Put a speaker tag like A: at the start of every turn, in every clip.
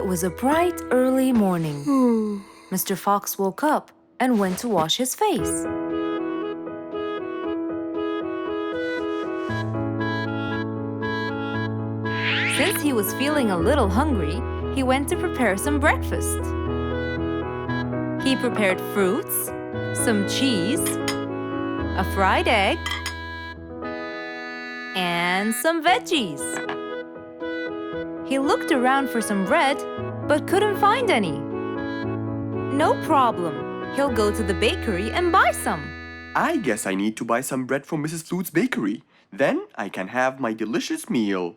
A: It was a bright, early morning. Mr. Fox woke up and went to wash his face. Since he was feeling a little hungry, he went to prepare some breakfast. He prepared fruits, some cheese, a fried egg, and some veggies. He looked around for some bread, but couldn't find any. No problem. He'll go to the bakery and buy some.
B: I guess I need to buy some bread from Mrs. Flute's bakery. Then I can have my delicious meal.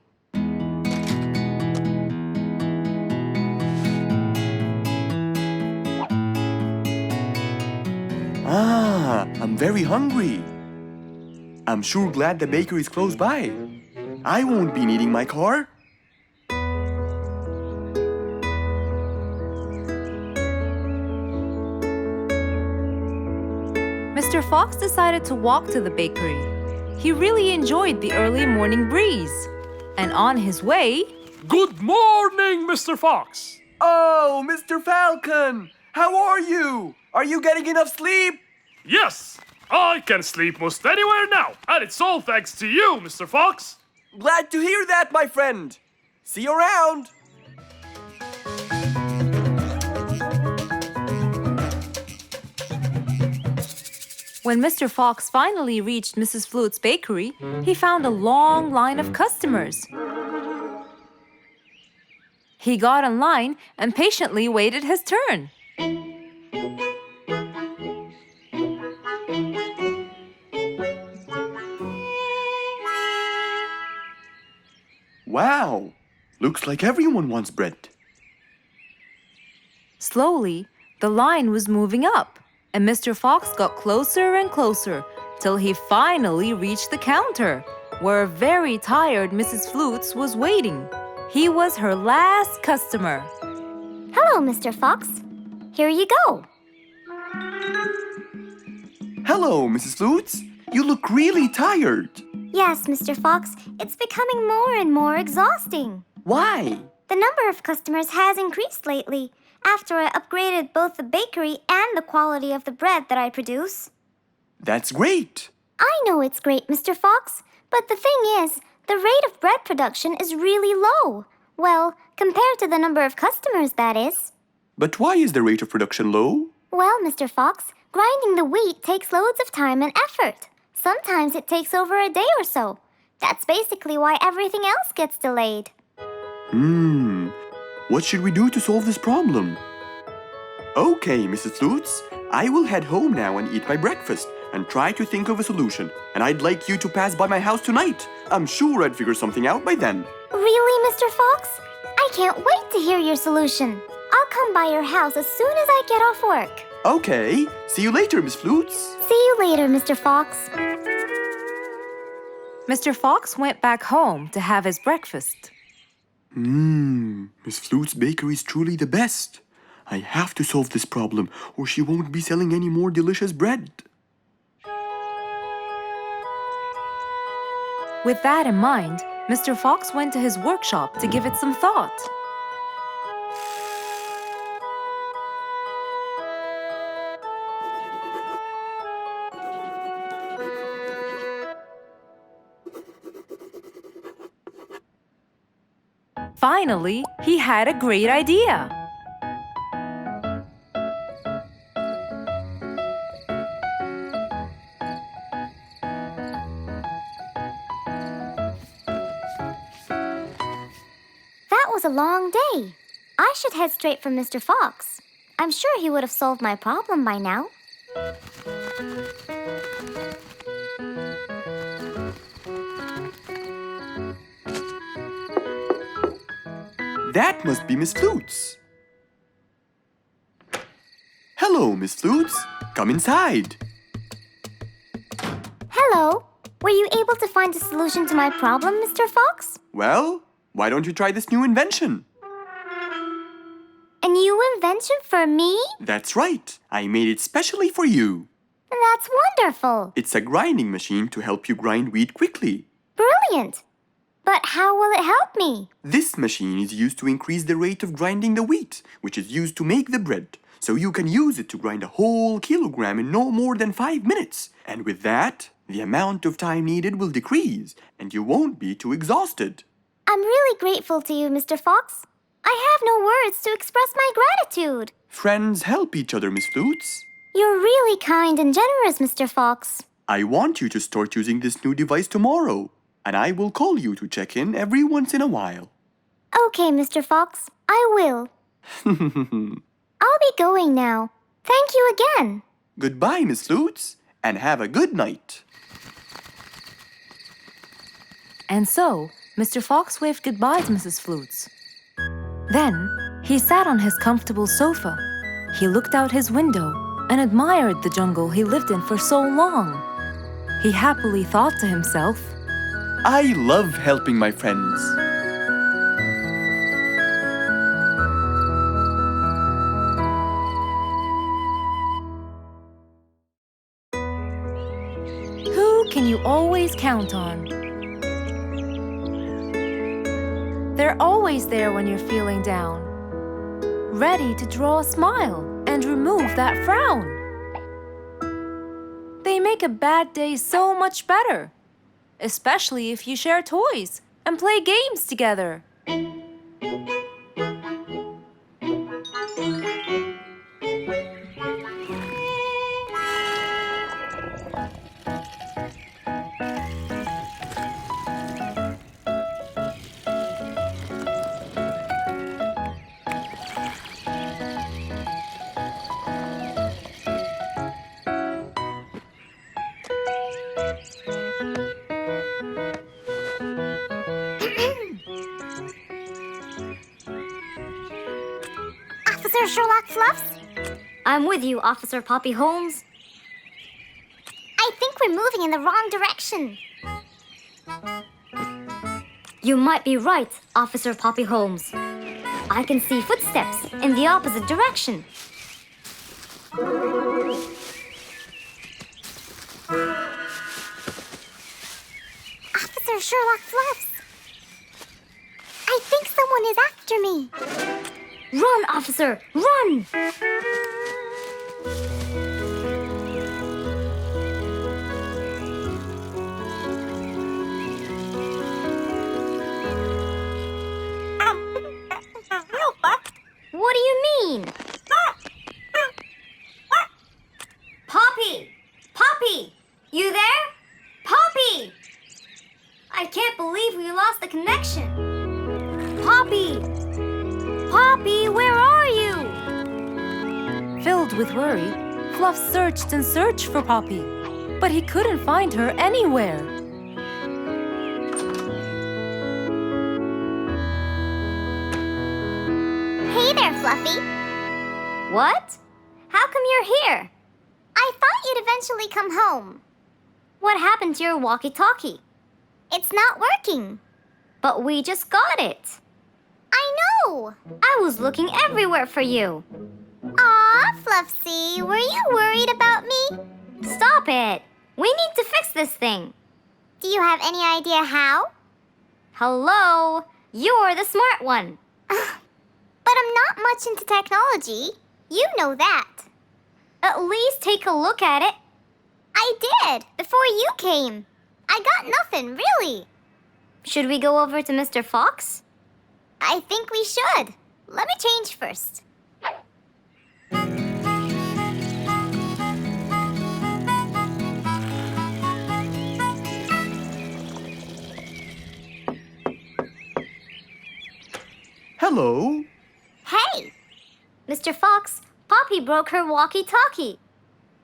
B: I'm very hungry. I'm sure glad the bakery is close by. I won't be needing my car.
A: Mr. Fox decided to walk to the bakery. He really enjoyed the early morning breeze. And on his way...
C: Good morning, Mr. Fox!
B: Oh, Mr. Falcon! How are you? Are you getting enough sleep?
C: Yes, I can sleep most anywhere now, and it's all thanks to you, Mr. Fox.
B: Glad to hear that, my friend. See you around.
A: When Mr. Fox finally reached Mrs. Flute's bakery, he found a long line of customers. He got in line and patiently waited his turn.
B: Wow! Looks like everyone wants bread.
A: Slowly, the line was moving up, and Mr. Fox got closer and closer till he finally reached the counter, where a very tired Mrs. Flutes was waiting. He was her last customer.
D: Hello, Mr. Fox. Here you go.
B: Hello, Mrs. Flutes. You look really tired.
D: Yes, Mr. Fox, it's becoming more and more exhausting.
B: Why?
D: The number of customers has increased lately after I upgraded both the bakery and the quality of the bread that I produce.
B: That's great.
D: I know it's great, Mr. Fox, but the thing is, the rate of bread production is really low. Well, compared to the number of customers, that is.
B: But why is the rate of production low?
D: Well, Mr. Fox, grinding the wheat takes loads of time and effort. Sometimes it takes over a day or so. That's basically why everything else gets delayed.
B: What should we do to solve this problem? Okay, Mrs. Flutes, I will head home now and eat my breakfast and try to think of a solution. And I'd like you to pass by my house tonight. I'm sure I'd figure something out by then.
D: Really, Mr. Fox? I can't wait to hear your solution. I'll come by your house as soon as I get off work.
B: Okay, see you later, Miss Flutes.
D: See you later, Mr. Fox.
A: Mr. Fox went back home to have his breakfast.
B: Miss Flute's bakery is truly the best. I have to solve this problem, or she won't be selling any more delicious bread.
A: With that in mind, Mr. Fox went to his workshop to give it some thought. Finally, he had a great idea.
D: That was a long day. I should head straight for Mr. Fox. I'm sure he would have solved my problem by now.
B: That must be Miss Flutes. Hello, Miss Flutes. Come inside.
D: Hello. Were you able to find a solution to my problem, Mr. Fox?
B: Well, why don't you try this new invention?
D: A new invention for me?
B: That's right. I made it specially for you.
D: That's wonderful.
B: It's a grinding machine to help you grind wheat quickly.
D: Brilliant. But how will it help me?
B: This machine is used to increase the rate of grinding the wheat, which is used to make the bread. So you can use it to grind a whole kilogram in no more than 5 minutes. And with that, the amount of time needed will decrease, and you won't be too exhausted.
D: I'm really grateful to you, Mr. Fox. I have no words to express my gratitude.
B: Friends help each other, Miss Flutes.
D: You're really kind and generous, Mr. Fox.
B: I want you to start using this new device tomorrow, and I will call you to check in every once in a while.
D: Okay, Mr. Fox, I will. I'll be going now. Thank you again.
B: Goodbye, Miss Flutes, and have a good night.
A: And so, Mr. Fox waved goodbye to Mrs. Flutes. Then, he sat on his comfortable sofa. He looked out his window and admired the jungle he lived in for so long. He happily thought to himself,
B: I love helping my friends.
A: who can you always count on? They're always there when you're feeling down, ready to draw a smile and remove that frown. They make a bad day so much better, especially if you share toys and play games together.
D: Officer Sherlock Fluffs? I'm with you, Officer Poppy Holmes. I think we're moving in the wrong direction. You might be right, Officer Poppy Holmes. I can see footsteps in the opposite direction. Officer Sherlock Fluffs! I think someone is after me. Run, officer! Run! What do you mean? Poppy! Poppy! You there? Poppy! I can't believe we lost the connection. Poppy! Poppy, where are you?
A: Filled with worry, Fluff searched and searched for Poppy, but he couldn't find her anywhere.
D: Hey there, Fluffy. What? How come you're here? I thought you'd eventually come home. What happened to your walkie-talkie? It's not working. But we just got it. I know! I was looking everywhere for you. Aw, Fluffsy, were you worried about me? Stop it! We need to fix this thing. Do you have any idea how? Hello? You're the smart one. But I'm not much into technology. You know that. At least take a look at it. I did, before you came. I got nothing, really. Should we go over to Mr. Fox? I think we should. Let me change first.
B: Hello.
D: Hey! Mr. Fox, Poppy broke her walkie-talkie.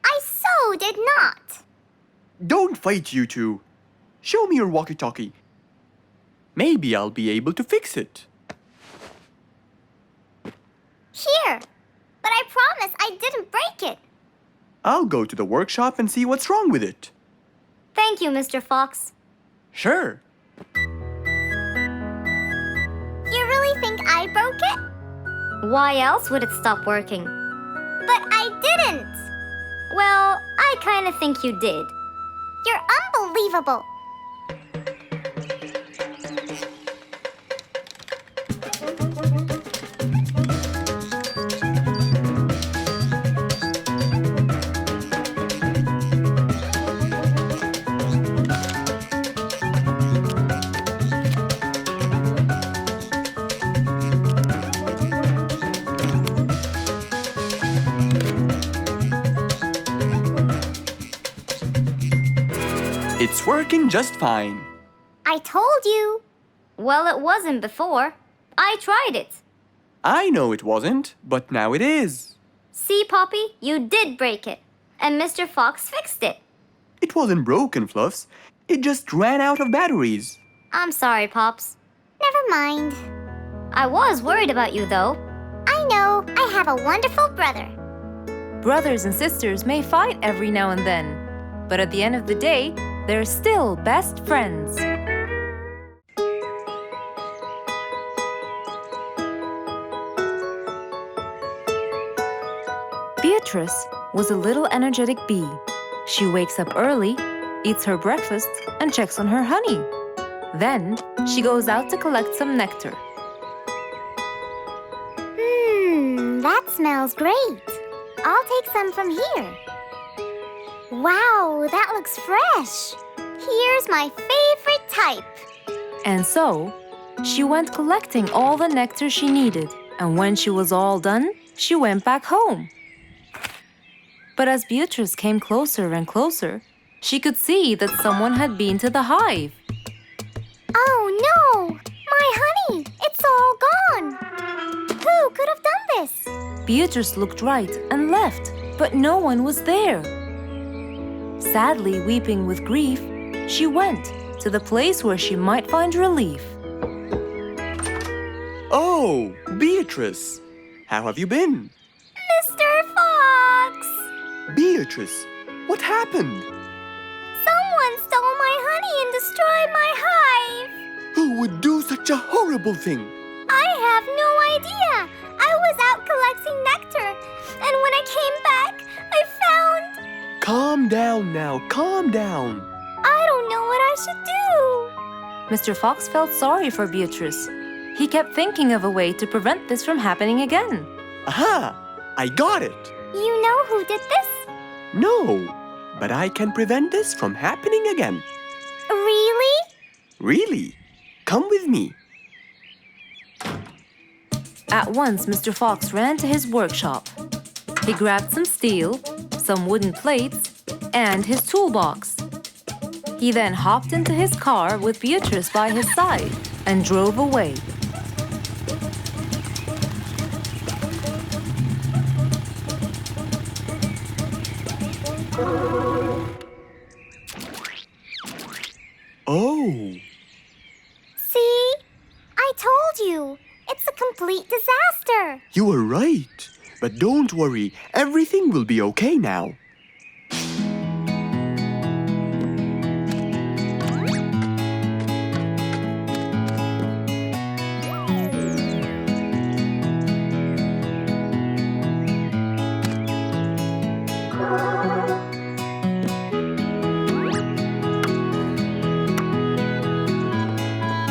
D: I so did not.
B: Don't fight, you two. Show me your walkie-talkie. Maybe I'll be able to fix it.
D: Here. But I promise I didn't break it.
B: I'll go to the workshop and see what's wrong with it.
D: Thank you, Mr. Fox.
B: Sure.
D: You really think I broke it? Why else would it stop working? But I didn't. Well, I kind of think you did. You're unbelievable.
B: It's working just fine.
D: I told you. Well, it wasn't before. I tried it.
B: I know it wasn't, but now it is.
D: See, Poppy, you did break it. And Mr. Fox fixed it.
B: It wasn't broken, Fluffs. It just ran out of batteries.
D: I'm sorry, Pops. Never mind. I was worried about you, though. I know. I have a wonderful brother.
A: Brothers and sisters may fight every now and then, but at the end of the day, they're still best friends. Beatrice was a little energetic bee. She wakes up early, eats her breakfast, and checks on her honey. Then, she goes out to collect some nectar.
D: That smells great. I'll take some from here. Wow, that looks fresh. Here's my favorite type.
A: And so, she went collecting all the nectar she needed, and when she was all done, she went back home. But as Beatrice came closer and closer, she could see that someone had been to the hive.
D: Oh no! My honey! It's all gone! Who could have done this?
A: Beatrice looked right and left, but no one was there. Sadly weeping with grief, she went to the place where she might find relief.
B: Oh, Beatrice. How have you been?
D: Mr. Fox!
B: Beatrice, what happened?
D: Someone stole my honey and destroyed my hive!
B: Who would do such a horrible thing?
D: I have no idea! I was out collecting nectar, and when I came back, I found...
B: Calm down now, calm down.
D: I don't know what I should do!
A: Mr. Fox felt sorry for Beatrice. He kept thinking of a way to prevent this from happening again.
B: Aha! I got it!
D: You know who did this?
B: No, but I can prevent this from happening again.
D: Really?
B: Really? Come with me.
A: At once, Mr. Fox ran to his workshop. He grabbed some steel, some wooden plates, and his toolbox. He then hopped into his car with Beatrice by his side and drove away.
B: Oh,
D: See? I told you. It's a complete disaster.
B: you were right. But don't worry, everything will be okay now.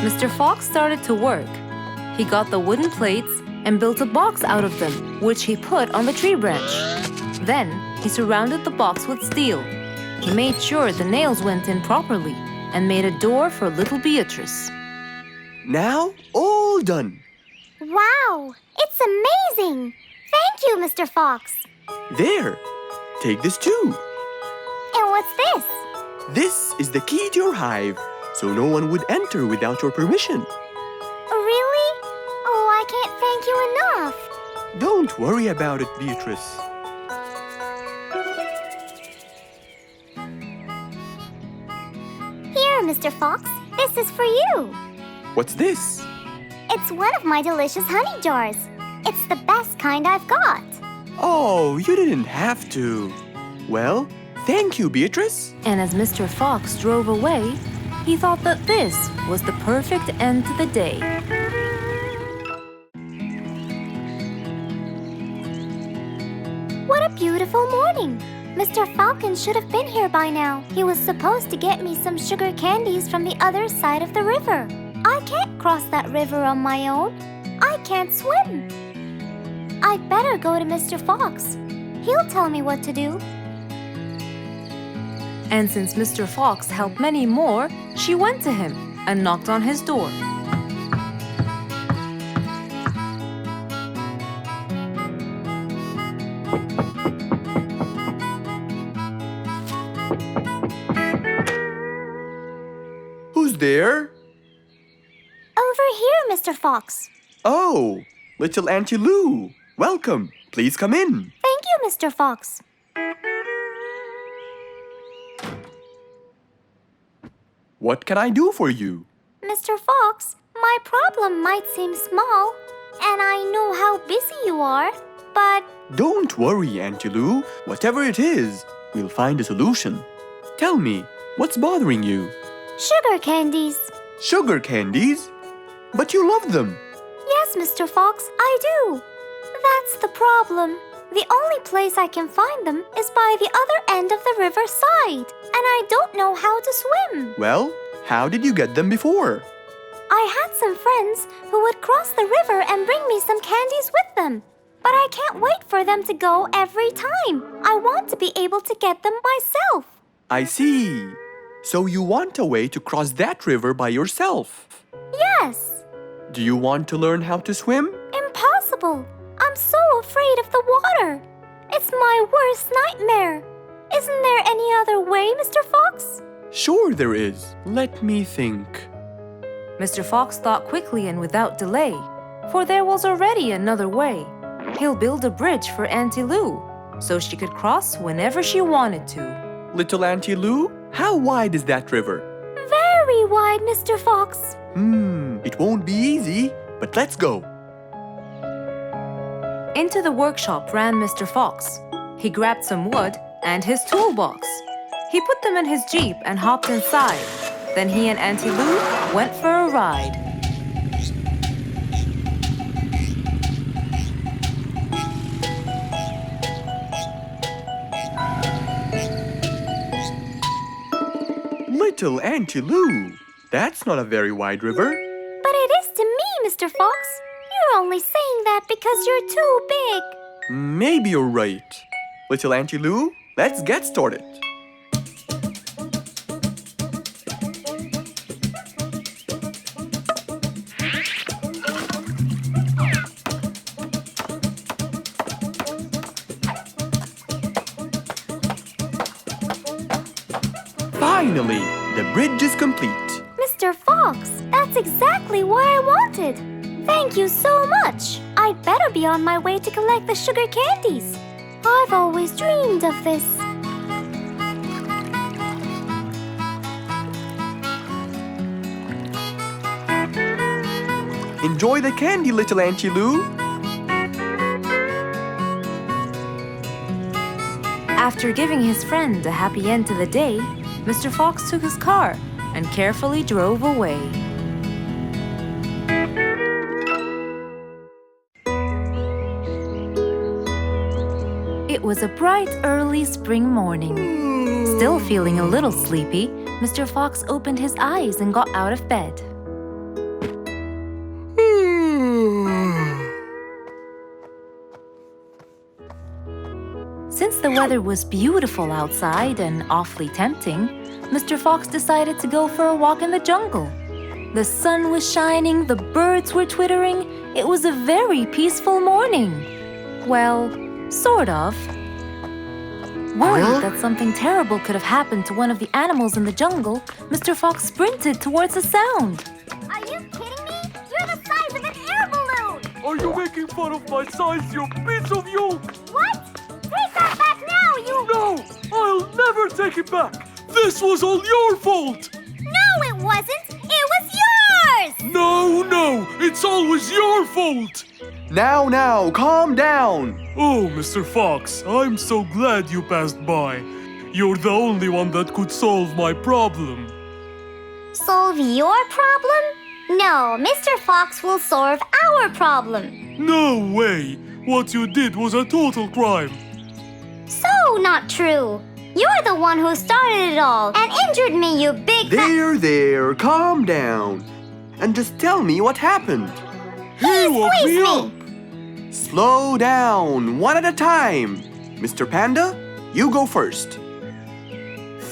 A: Mr. Fox started to work. He got the wooden plates and built a box out of them, which he put on the tree branch. Then, he surrounded the box with steel. He made sure the nails went in properly and made a door for little Beatrice.
B: Now, all done.
D: Wow! It's amazing! Thank you, Mr. Fox.
B: There, take this too.
D: And what's this?
B: This is the key to your hive, so no one would enter without your permission.
D: Really? Oh, I can't thank you enough.
B: Don't worry about it, Beatrice.
D: Here, Mr. Fox. This is for you.
B: What's this?
D: It's one of my delicious honey jars. It's the best kind I've got.
B: Oh, you didn't have to. Well, thank you, Beatrice.
A: And as Mr. Fox drove away, he thought that this was the perfect end to the day.
D: What a beautiful morning. Mr. Falcon should have been here by now. He was supposed to get me some sugar candies from the other side of the river. I can't cross that river on my own. I can't swim. I'd better go to Mr. Fox. He'll tell me what to do.
A: And since Mr. Fox helped many more, she went to him and knocked on his door.
B: Who's there?
D: Over here, Mr. Fox.
B: Oh, little Auntie Lou. Welcome. Please come in.
D: Thank you, Mr. Fox.
B: What can I do for you?
D: Mr. Fox, my problem might seem small, and I know how busy you are, but
B: Don't worry, Auntie Lou. Whatever it is, we'll find a solution. Tell me, what's bothering you?
D: sugar candies.
B: Sugar candies? But you love them.
D: Yes, Mr. Fox, I do. That's the problem. The only place I can find them is by the other end of the river side, and I don't know how to swim.
B: Well, how did you get them before?
D: I had some friends who would cross the river and bring me some candies with them. But I can't wait for them to go every time. I want to be able to get them myself.
B: I see. So you want a way to cross that river by yourself.
D: Yes.
B: Do you want to learn how to swim?
D: Impossible. I'm so afraid of the water. It's my worst nightmare. Isn't there any other way, Mr. Fox?
B: Sure there is. Let me think.
A: Mr. Fox thought quickly and without delay, for there was already another way. He'll build a bridge for Auntie Lou, so she could cross whenever she wanted to.
B: Little Auntie Lou, how wide is that river?
D: Very wide, Mr. Fox.
B: It won't be easy, but let's go.
A: Into the workshop ran Mr. Fox. He grabbed some wood and his toolbox. He put them in his Jeep and hopped inside. Then he and Auntie Lou went for a ride.
B: Little Auntie Lou, that's not a very wide river.
D: But it is to me, Mr. Fox. You're only saying that because you're too big.
B: Maybe you're right. Little Auntie Lou, let's get started. Finally, the bridge is complete.
D: Mr. Fox, that's exactly what I wanted. Thank you so much. I'd better be on my way to collect the sugar candies. I've always dreamed of this.
B: Enjoy the candy, little Auntie Lou.
A: After giving his friend a happy end to the day, Mr. Fox took his car and carefully drove away. It was a bright, early spring morning. Still feeling a little sleepy, Mr. Fox opened his eyes and got out of bed. Since the weather was beautiful outside and awfully tempting, Mr. Fox decided to go for a walk in the jungle. The sun was shining, the birds were twittering. It was a very peaceful morning. Well, sort of. Worried that something terrible could have happened to one of the animals in the jungle, Mr. Fox sprinted towards the sound.
D: Are you kidding me? You're the size of an air balloon!
C: Are you making fun of my size, you piece of you?
D: What? Take that back now, you...
C: No! I'll never take it back! This was all your fault!
D: No, it wasn't! It was yours!
C: No! It's always your fault!
B: Now, calm down.
C: Oh, Mr. Fox, I'm so glad you passed by. You're the only one that could solve my problem.
D: Solve your problem? No, Mr. Fox will solve our problem.
C: No way! What you did was a total crime.
D: So not true. You're the one who started it all and injured me, you big
B: There, calm down. And just tell me what happened.
C: He woke me
D: squeezed
C: up.
B: Slow down, one at a time. Mr. Panda, you go first.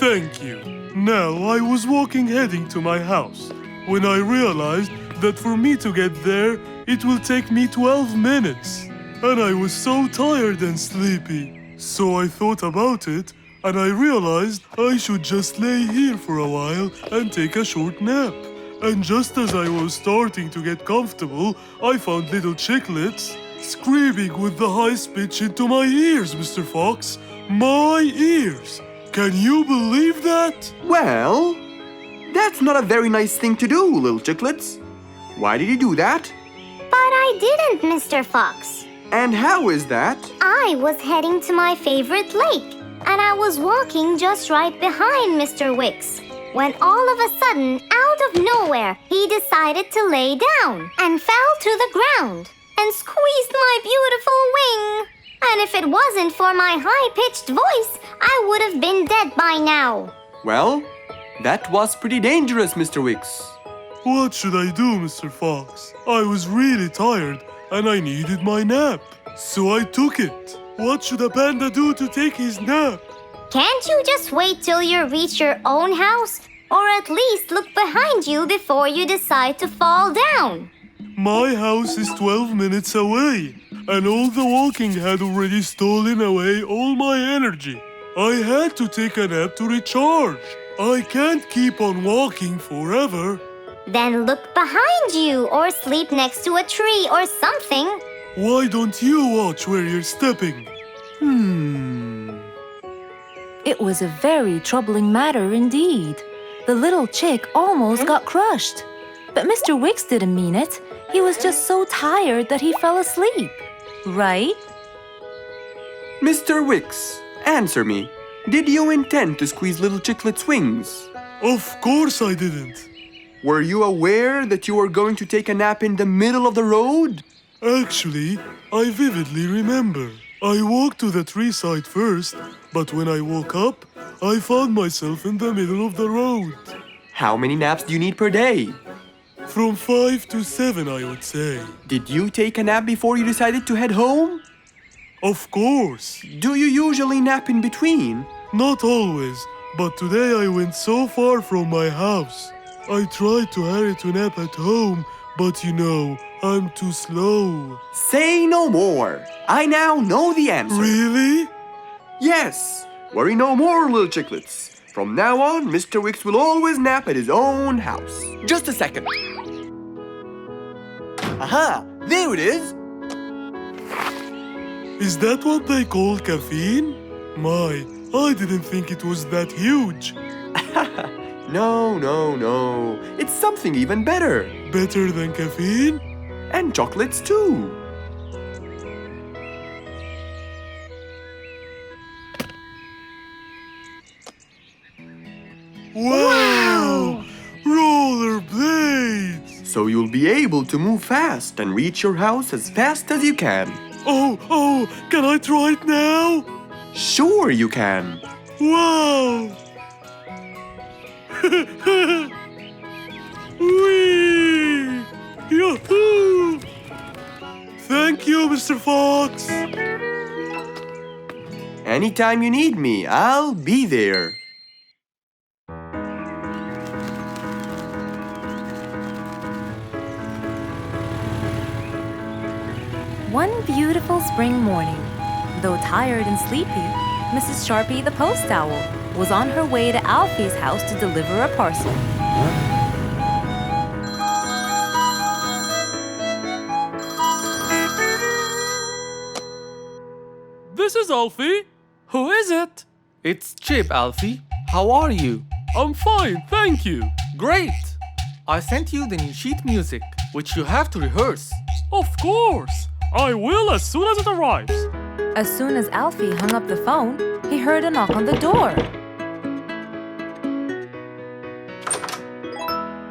C: Thank you. Now, I was walking heading to my house when I realized that for me to get there, it will take me 12 minutes. And I was so tired and sleepy. So I thought about it, and I realized I should just lay here for a while and take a short nap. And just as I was starting to get comfortable, I found little chicklets screaming with the highest pitch into my ears, Mr. Fox. My ears! Can you believe that?
B: Well, that's not a very nice thing to do, little chicklets. Why did you do that?
D: But I didn't, Mr. Fox.
B: And how is that?
D: I was heading to my favorite lake, and I was walking just right behind Mr. Wicks, when all of a sudden, out of nowhere, he decided to lay down and fell to the ground and squeezed my beautiful wing. And if it wasn't for my high-pitched voice, I would have been dead by now.
B: Well, that was pretty dangerous, Mr. Wicks.
C: What should I do, Mr. Fox? I was really tired and I needed my nap. So I took it. What should a panda do to take his nap?
D: Can't you just wait till you reach your own house? Or at least look behind you before you decide to fall down?
C: My house is 12 minutes away, and all the walking had already stolen away all my energy. I had to take a nap to recharge. I can't keep on walking forever.
D: Then look behind you or sleep next to a tree or something.
C: Why don't you watch where you're stepping?
A: It was a very troubling matter indeed. The little chick almost got crushed. But Mr. Wicks didn't mean it. He was just so tired that he fell asleep. Right?
B: Mr. Wicks, answer me. Did you intend to squeeze little chiclet's wings?
C: Of course I didn't.
B: Were you aware that you were going to take a nap in the middle of the road?
C: Actually, I vividly remember. I walked to the tree side first, but when I woke up, I found myself in the middle of the road.
B: How many naps do you need per day?
C: From 5 to 7, I would say.
B: Did you take a nap before you decided to head home?
C: Of course.
B: Do you usually nap in between?
C: Not always, but today I went so far from my house. I tried to hurry to nap at home, but you know, I'm too slow.
B: Say no more. I now know the answer.
C: Really?
B: Yes. Worry no more, little chicklets. From now on, Mr. Wicks will always nap at his own house. Just a second. Aha! There it is!
C: Is that what they call caffeine? My, I didn't think it was that huge.
B: No. It's something even better.
C: Better than caffeine?
B: And chocolates too.
C: Wow! Rollerblades!
B: So you'll be able to move fast and reach your house as fast as you can.
C: Oh, can I try it now?
B: Sure you can.
C: Wow! Whee! Yahoo! Thank you, Mr. Fox.
B: Anytime you need me, I'll be there.
A: One beautiful spring morning, though tired and sleepy, Mrs. Sharpie the post owl was on her way to Alfie's house to deliver a parcel.
C: This is Alfie. Who is it?
E: It's Chip, Alfie. How are you?
C: I'm fine, thank you.
E: Great! I sent you the new sheet music, which you have to rehearse.
C: Of course. I will as soon as it arrives.
A: As soon as Alfie hung up the phone, he heard a knock on the door.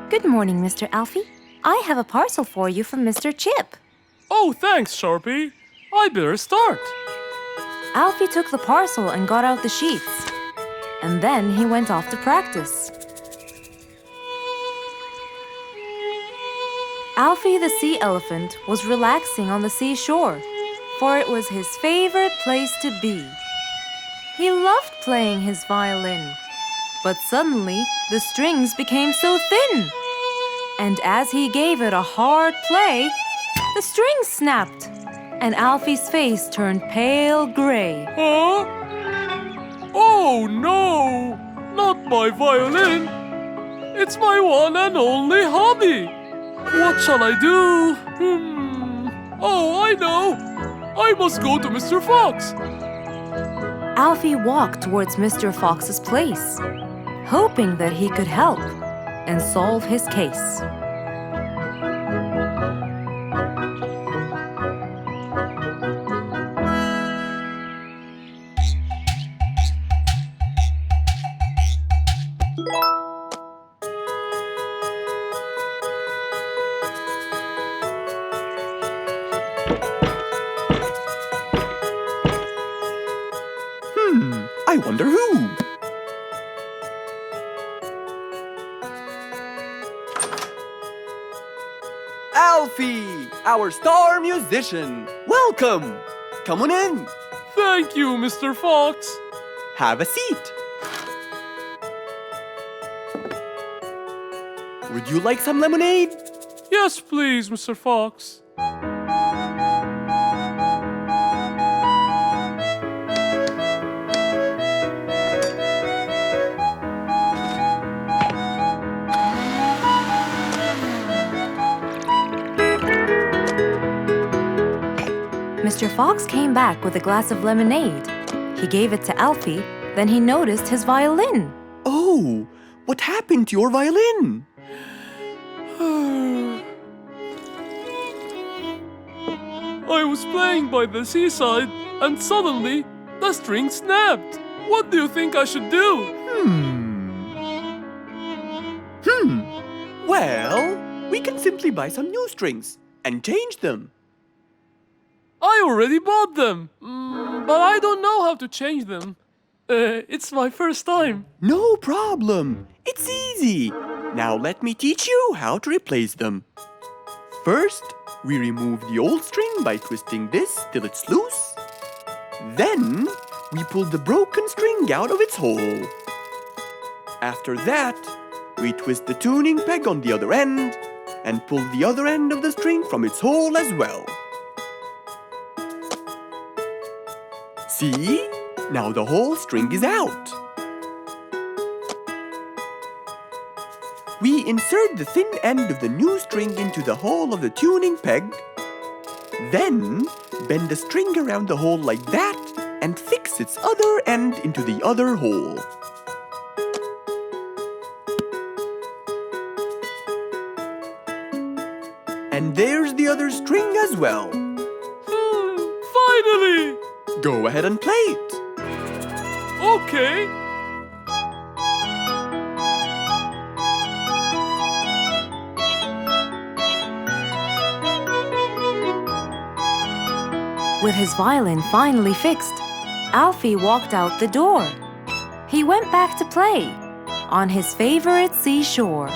A: Good morning, Mr. Alfie. I have a parcel for you from Mr. Chip.
C: Oh, thanks, Sharpie. I better start.
A: Alfie took the parcel and got out the sheets. And then he went off to practice. Alfie the sea elephant was relaxing on the seashore, for it was his favorite place to be. He loved playing his violin, but suddenly the strings became so thin. And as he gave it a hard play, the strings snapped, and Alfie's face turned pale gray.
C: Huh? Oh no! Not my violin! It's my one and only hobby! What shall I do? Oh, I know! I must go to Mr. Fox!
A: Alfie walked towards Mr. Fox's place, hoping that he could help and solve his case.
B: I wonder who? Alfie, our star musician. Welcome. Come on in.
C: Thank you, Mr. Fox.
B: Have a seat. Would you like some lemonade?
C: Yes, please, Mr. Fox.
A: Mr. Fox came back with a glass of lemonade. He gave it to Alfie, then he noticed his violin.
B: Oh, what happened to your violin?
C: I was playing by the seaside and suddenly the string snapped. What do you think I should do?
B: Well, we can simply buy some new strings and change them.
C: I already bought them, but I don't know how to change them. It's my first time.
B: No problem. It's easy. Now let me teach you how to replace them. First, we remove the old string by twisting this till it's loose. Then, we pull the broken string out of its hole. After that, we twist the tuning peg on the other end and pull the other end of the string from its hole as well. See? Now the whole string is out. We insert the thin end of the new string into the hole of the tuning peg. Then, bend the string around the hole like that and fix its other end into the other hole. And there's the other string as well.
C: Finally!
B: Go ahead and play it.
C: Okay.
A: With his violin finally fixed, Alfie walked out the door. He went back to play on his favorite seashore.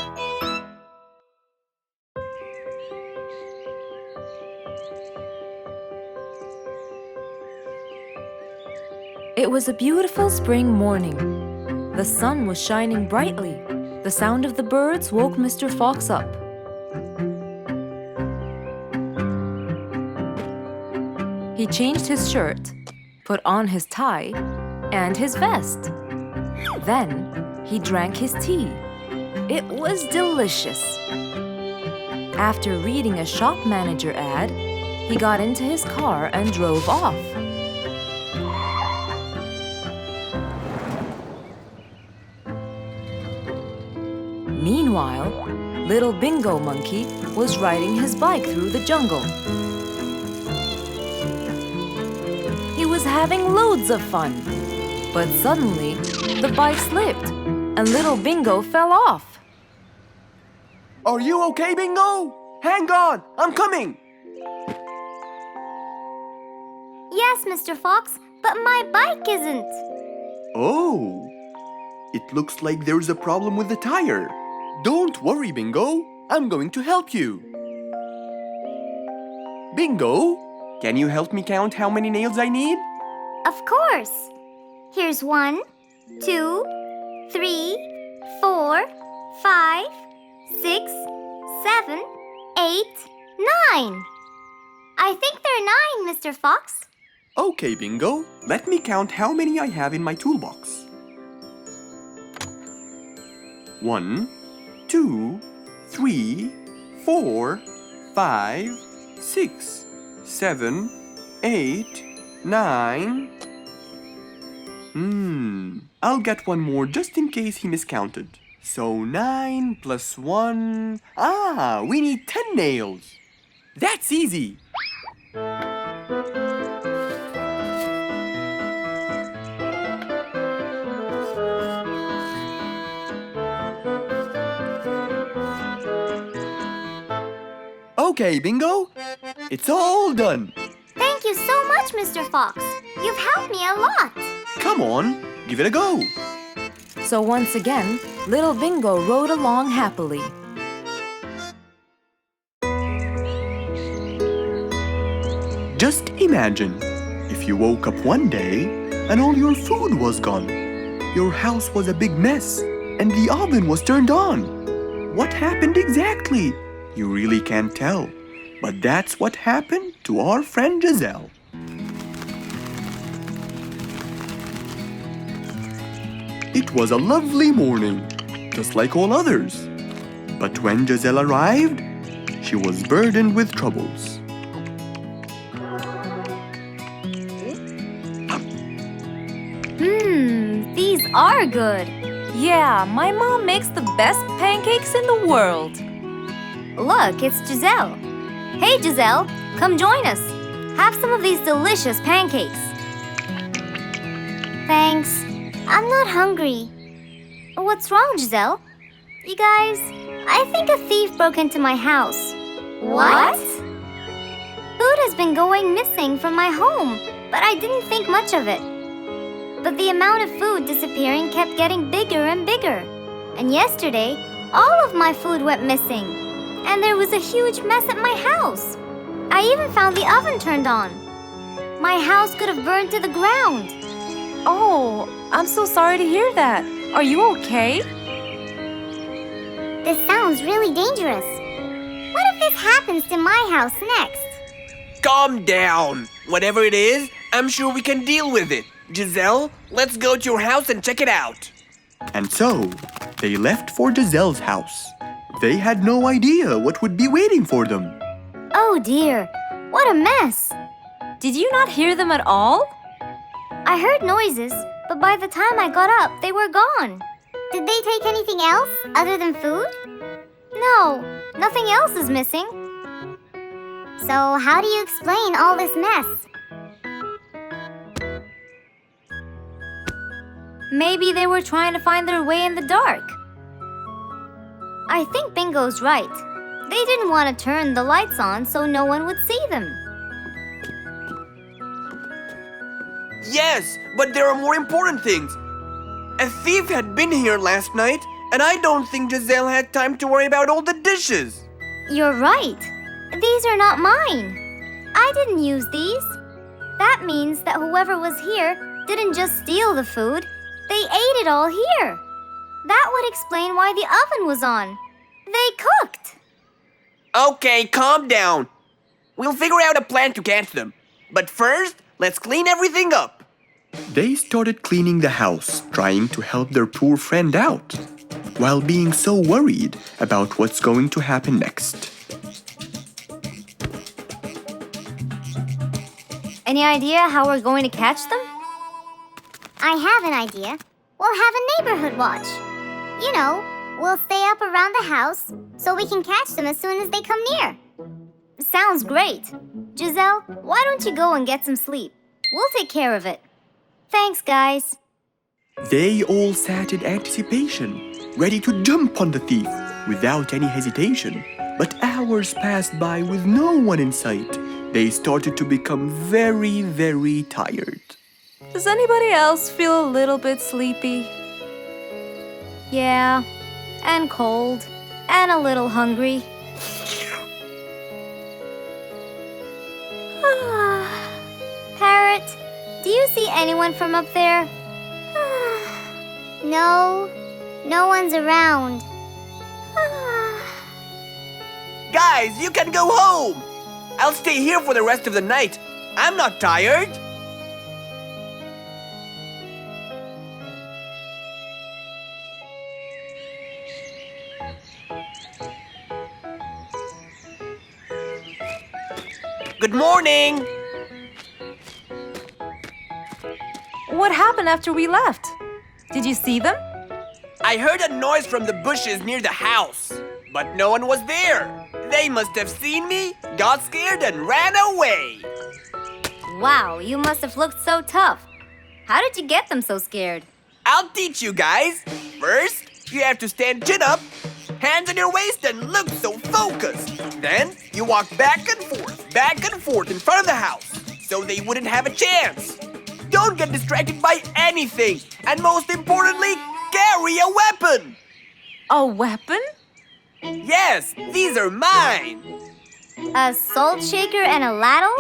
A: It was a beautiful spring morning. The sun was shining brightly. The sound of the birds woke Mr. Fox up. He changed his shirt, put on his tie, and his vest. Then he drank his tea. It was delicious. After reading a shop manager ad, he got into his car and drove off. Meanwhile, little Bingo Monkey was riding his bike through the jungle. He was having loads of fun, but suddenly the bike slipped and little Bingo fell off.
B: Are you okay, Bingo? Hang on, I'm coming.
D: Yes, Mr. Fox, but my bike isn't.
B: Oh, it looks like there's a problem with the tire. Don't worry, Bingo. I'm going to help you. Bingo, can you help me count how many nails I need?
D: Of course. Here's 1, 2, 3, 4, 5, 6, 7, 8, 9. I think there are 9, Mr. Fox.
B: Okay, Bingo. Let me count how many I have in my toolbox. 1, 2, 3, 4, 5, 6, 7, 8, 9. I'll get one more just in case he miscounted. So 9 plus 1. We need 10 nails. That's easy. Okay, Bingo. It's all done.
D: Thank you so much, Mr. Fox. You've helped me a lot.
B: Come on, give it a go.
A: So once again, little Bingo rode along happily.
B: Just imagine if you woke up one day and all your food was gone. Your house was a big mess and the oven was turned on. What happened exactly? You really can't tell. But that's what happened to our friend Giselle. It was a lovely morning, just like all others. But when Giselle arrived, she was burdened with troubles.
D: These are good.
A: Yeah, my mom makes the best pancakes in the world.
D: Look, it's Giselle. Hey, Giselle, come join us. Have some of these delicious pancakes. Thanks. I'm not hungry. What's wrong, Giselle? You guys, I think a thief broke into my house. What? Food has been going missing from my home, but I didn't think much of it. But the amount of food disappearing kept getting bigger and bigger. And yesterday, all of my food went missing. And there was a huge mess at my house. I even found the oven turned on. My house could have burned to the ground.
A: Oh, I'm so sorry to hear that. Are you okay?
D: This sounds really dangerous. What if this happens to my house next?
F: Calm down. Whatever it is, I'm sure we can deal with it. Giselle, let's go to your house and check it out.
B: And so, they left for Giselle's house. They had no idea what would be waiting for them.
D: Oh dear, what a mess.
A: Did you not hear them at all?
D: I heard noises, but by the time I got up, they were gone. Did they take anything else other than food? No, nothing else is missing. So how do you explain all this mess? Maybe they were trying to find their way in the dark. I think Bingo's right. They didn't want to turn the lights on so no one would see them.
F: Yes, but there are more important things. A thief had been here last night, and I don't think Giselle had time to worry about all the dishes.
D: You're right. These are not mine. I didn't use these. That means that whoever was here didn't just steal the food. They ate it all here. That would explain why the oven was on. They cooked.
F: Okay, calm down. We'll figure out a plan to catch them. But first, let's clean everything up.
B: They started cleaning the house, trying to help their poor friend out, while being so worried about what's going to happen next.
D: Any idea how we're going to catch them? I have an idea. We'll have a neighborhood watch. You know, we'll stay up around the house so we can catch them as soon as they come near. Sounds great. Giselle, why don't you go and get some sleep? We'll take care of it. Thanks, guys.
B: They all sat in anticipation, ready to jump on the thief without any hesitation. But hours passed by with no one in sight. They started to become very, very tired.
A: Does anybody else feel a little bit sleepy?
D: Yeah, and cold, and a little hungry. Parrot, do you see anyone from up there? No, no one's around.
F: Guys, you can go home. I'll stay here for the rest of the night. I'm not tired. Good morning!
A: What happened after we left? Did you see them?
F: I heard a noise from the bushes near the house, but no one was there. They must have seen me, got scared, and ran away.
D: Wow, you must have looked so tough. How did you get them so scared?
F: I'll teach you guys. First, you have to stand chin up, hands on your waist, and look so focused. Then, you walk back and forth in front of the house, so they wouldn't have a chance. Don't get distracted by anything, and most importantly, carry a weapon.
A: A weapon?
F: Yes, these are mine.
D: A salt shaker and a ladle?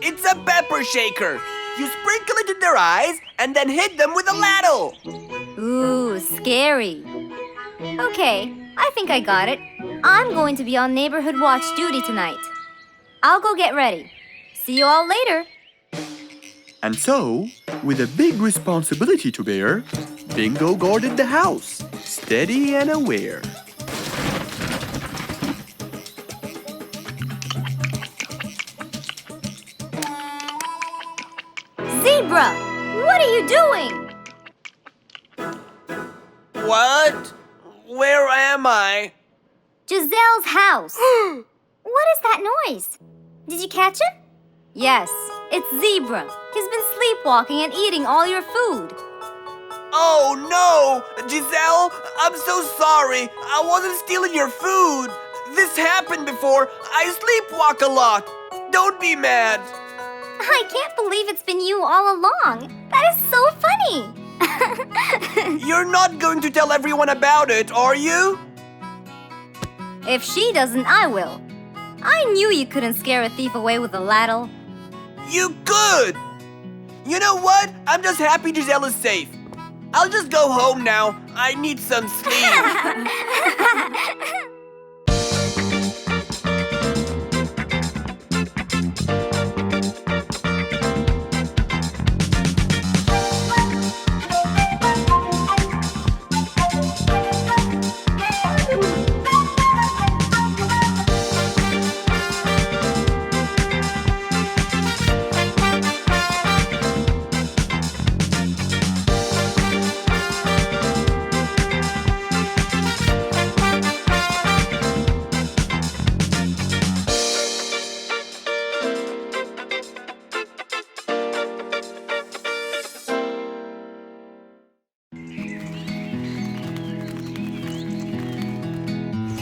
F: It's a pepper shaker. You sprinkle it in their eyes and then hit them with a ladle.
D: Ooh, scary. Okay, I think I got it. I'm going to be on neighborhood watch duty tonight. I'll go get ready. See you all later.
B: And so, with a big responsibility to bear, Bingo guarded the house, steady and aware.
D: Zebra, what are you doing?
F: What? Where am I?
D: Giselle's house. What is that noise? Did you catch it? Yes, it's Zebra. He's been sleepwalking and eating all your food.
F: Oh no! Giselle, I'm so sorry. I wasn't stealing your food. This happened before. I sleepwalk a lot. Don't be mad.
D: I can't believe it's been you all along. That is so funny.
F: You're not going to tell everyone about it, are you?
D: If she doesn't, I will. I knew you couldn't scare a thief away with a ladle.
F: You could! You know what? I'm just happy Giselle is safe. I'll just go home now. I need some sleep.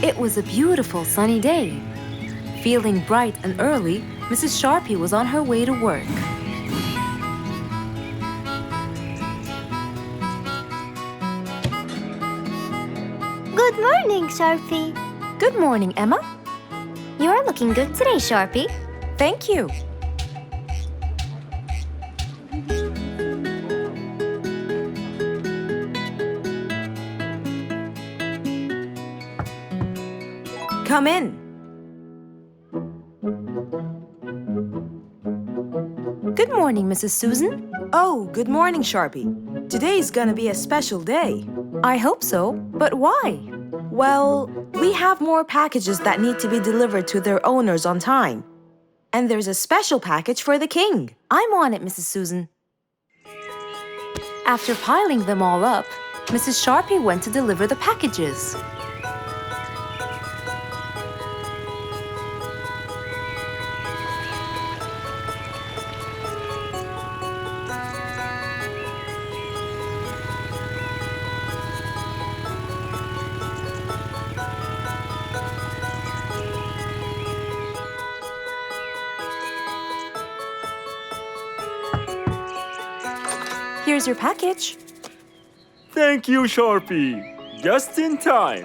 A: It was a beautiful sunny day. Feeling bright and early, Mrs. Sharpie was on her way to work.
D: Good morning, Sharpie.
A: Good morning, Emma.
D: You're looking good today, Sharpie.
A: Thank you. Come in. Good morning, Mrs. Susan.
G: Oh, good morning, Sharpie. Today's gonna be a special day.
A: I hope so, but why?
G: Well, we have more packages that need to be delivered to their owners on time. And there's a special package for the king.
A: I'm on it, Mrs. Susan. After piling them all up, Mrs. Sharpie went to deliver the packages. Here's your package.
H: Thank you, Sharpie. Just in time.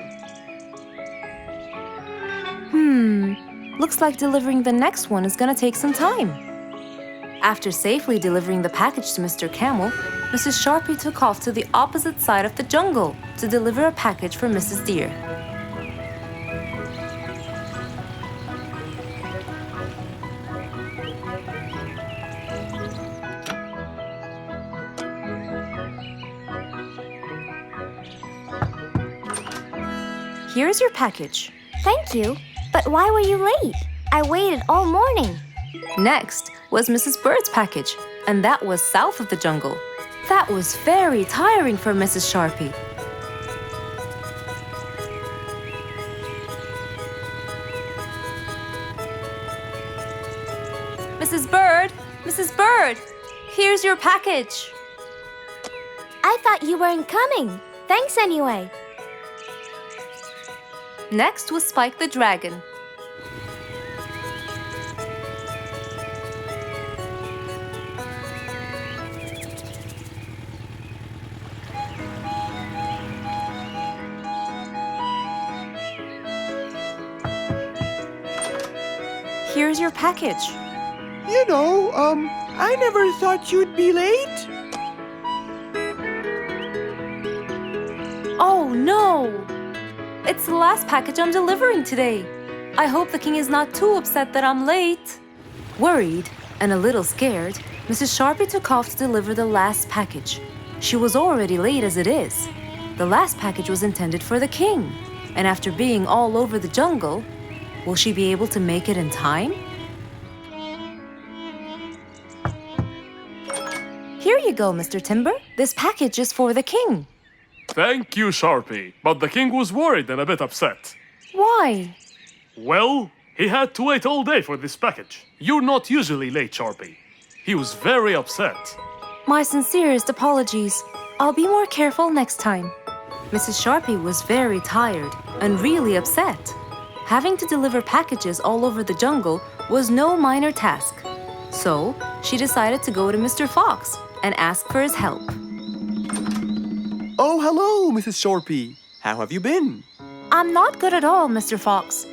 A: Looks like delivering the next one is gonna take some time. After safely delivering the package to Mr. Camel, Mrs. Sharpie took off to the opposite side of the jungle to deliver a package for Mrs. Deer. Here's your package.
D: Thank you. But why were you late? I waited all morning.
A: Next was Mrs. Bird's package, and that was south of the jungle. That was very tiring for Mrs. Sharpie. Mrs. Bird! Mrs. Bird! Here's your package.
I: I thought you weren't coming. Thanks anyway.
A: Next was Spike the Dragon. Here's your package.
B: You know, I never thought you'd be late.
A: Oh no! It's the last package I'm delivering today. I hope the king is not too upset that I'm late. Worried and a little scared, Mrs. Sharpie took off to deliver the last package. She was already late as it is. The last package was intended for the king, and after being all over the jungle, will she be able to make it in time? Here you go, Mr. Timber. This package is for the king.
C: Thank you, Sharpie. But the king was worried and a bit upset.
A: Why?
C: Well, he had to wait all day for this package. You're not usually late, Sharpie. He was very upset.
A: My sincerest apologies. I'll be more careful next time. Mrs. Sharpie was very tired and really upset. Having to deliver packages all over the jungle was no minor task. So, she decided to go to Mr. Fox and ask for his help.
B: Oh, hello, Mrs. Sharpie. How have you been?
A: I'm not good at all, Mr. Fox.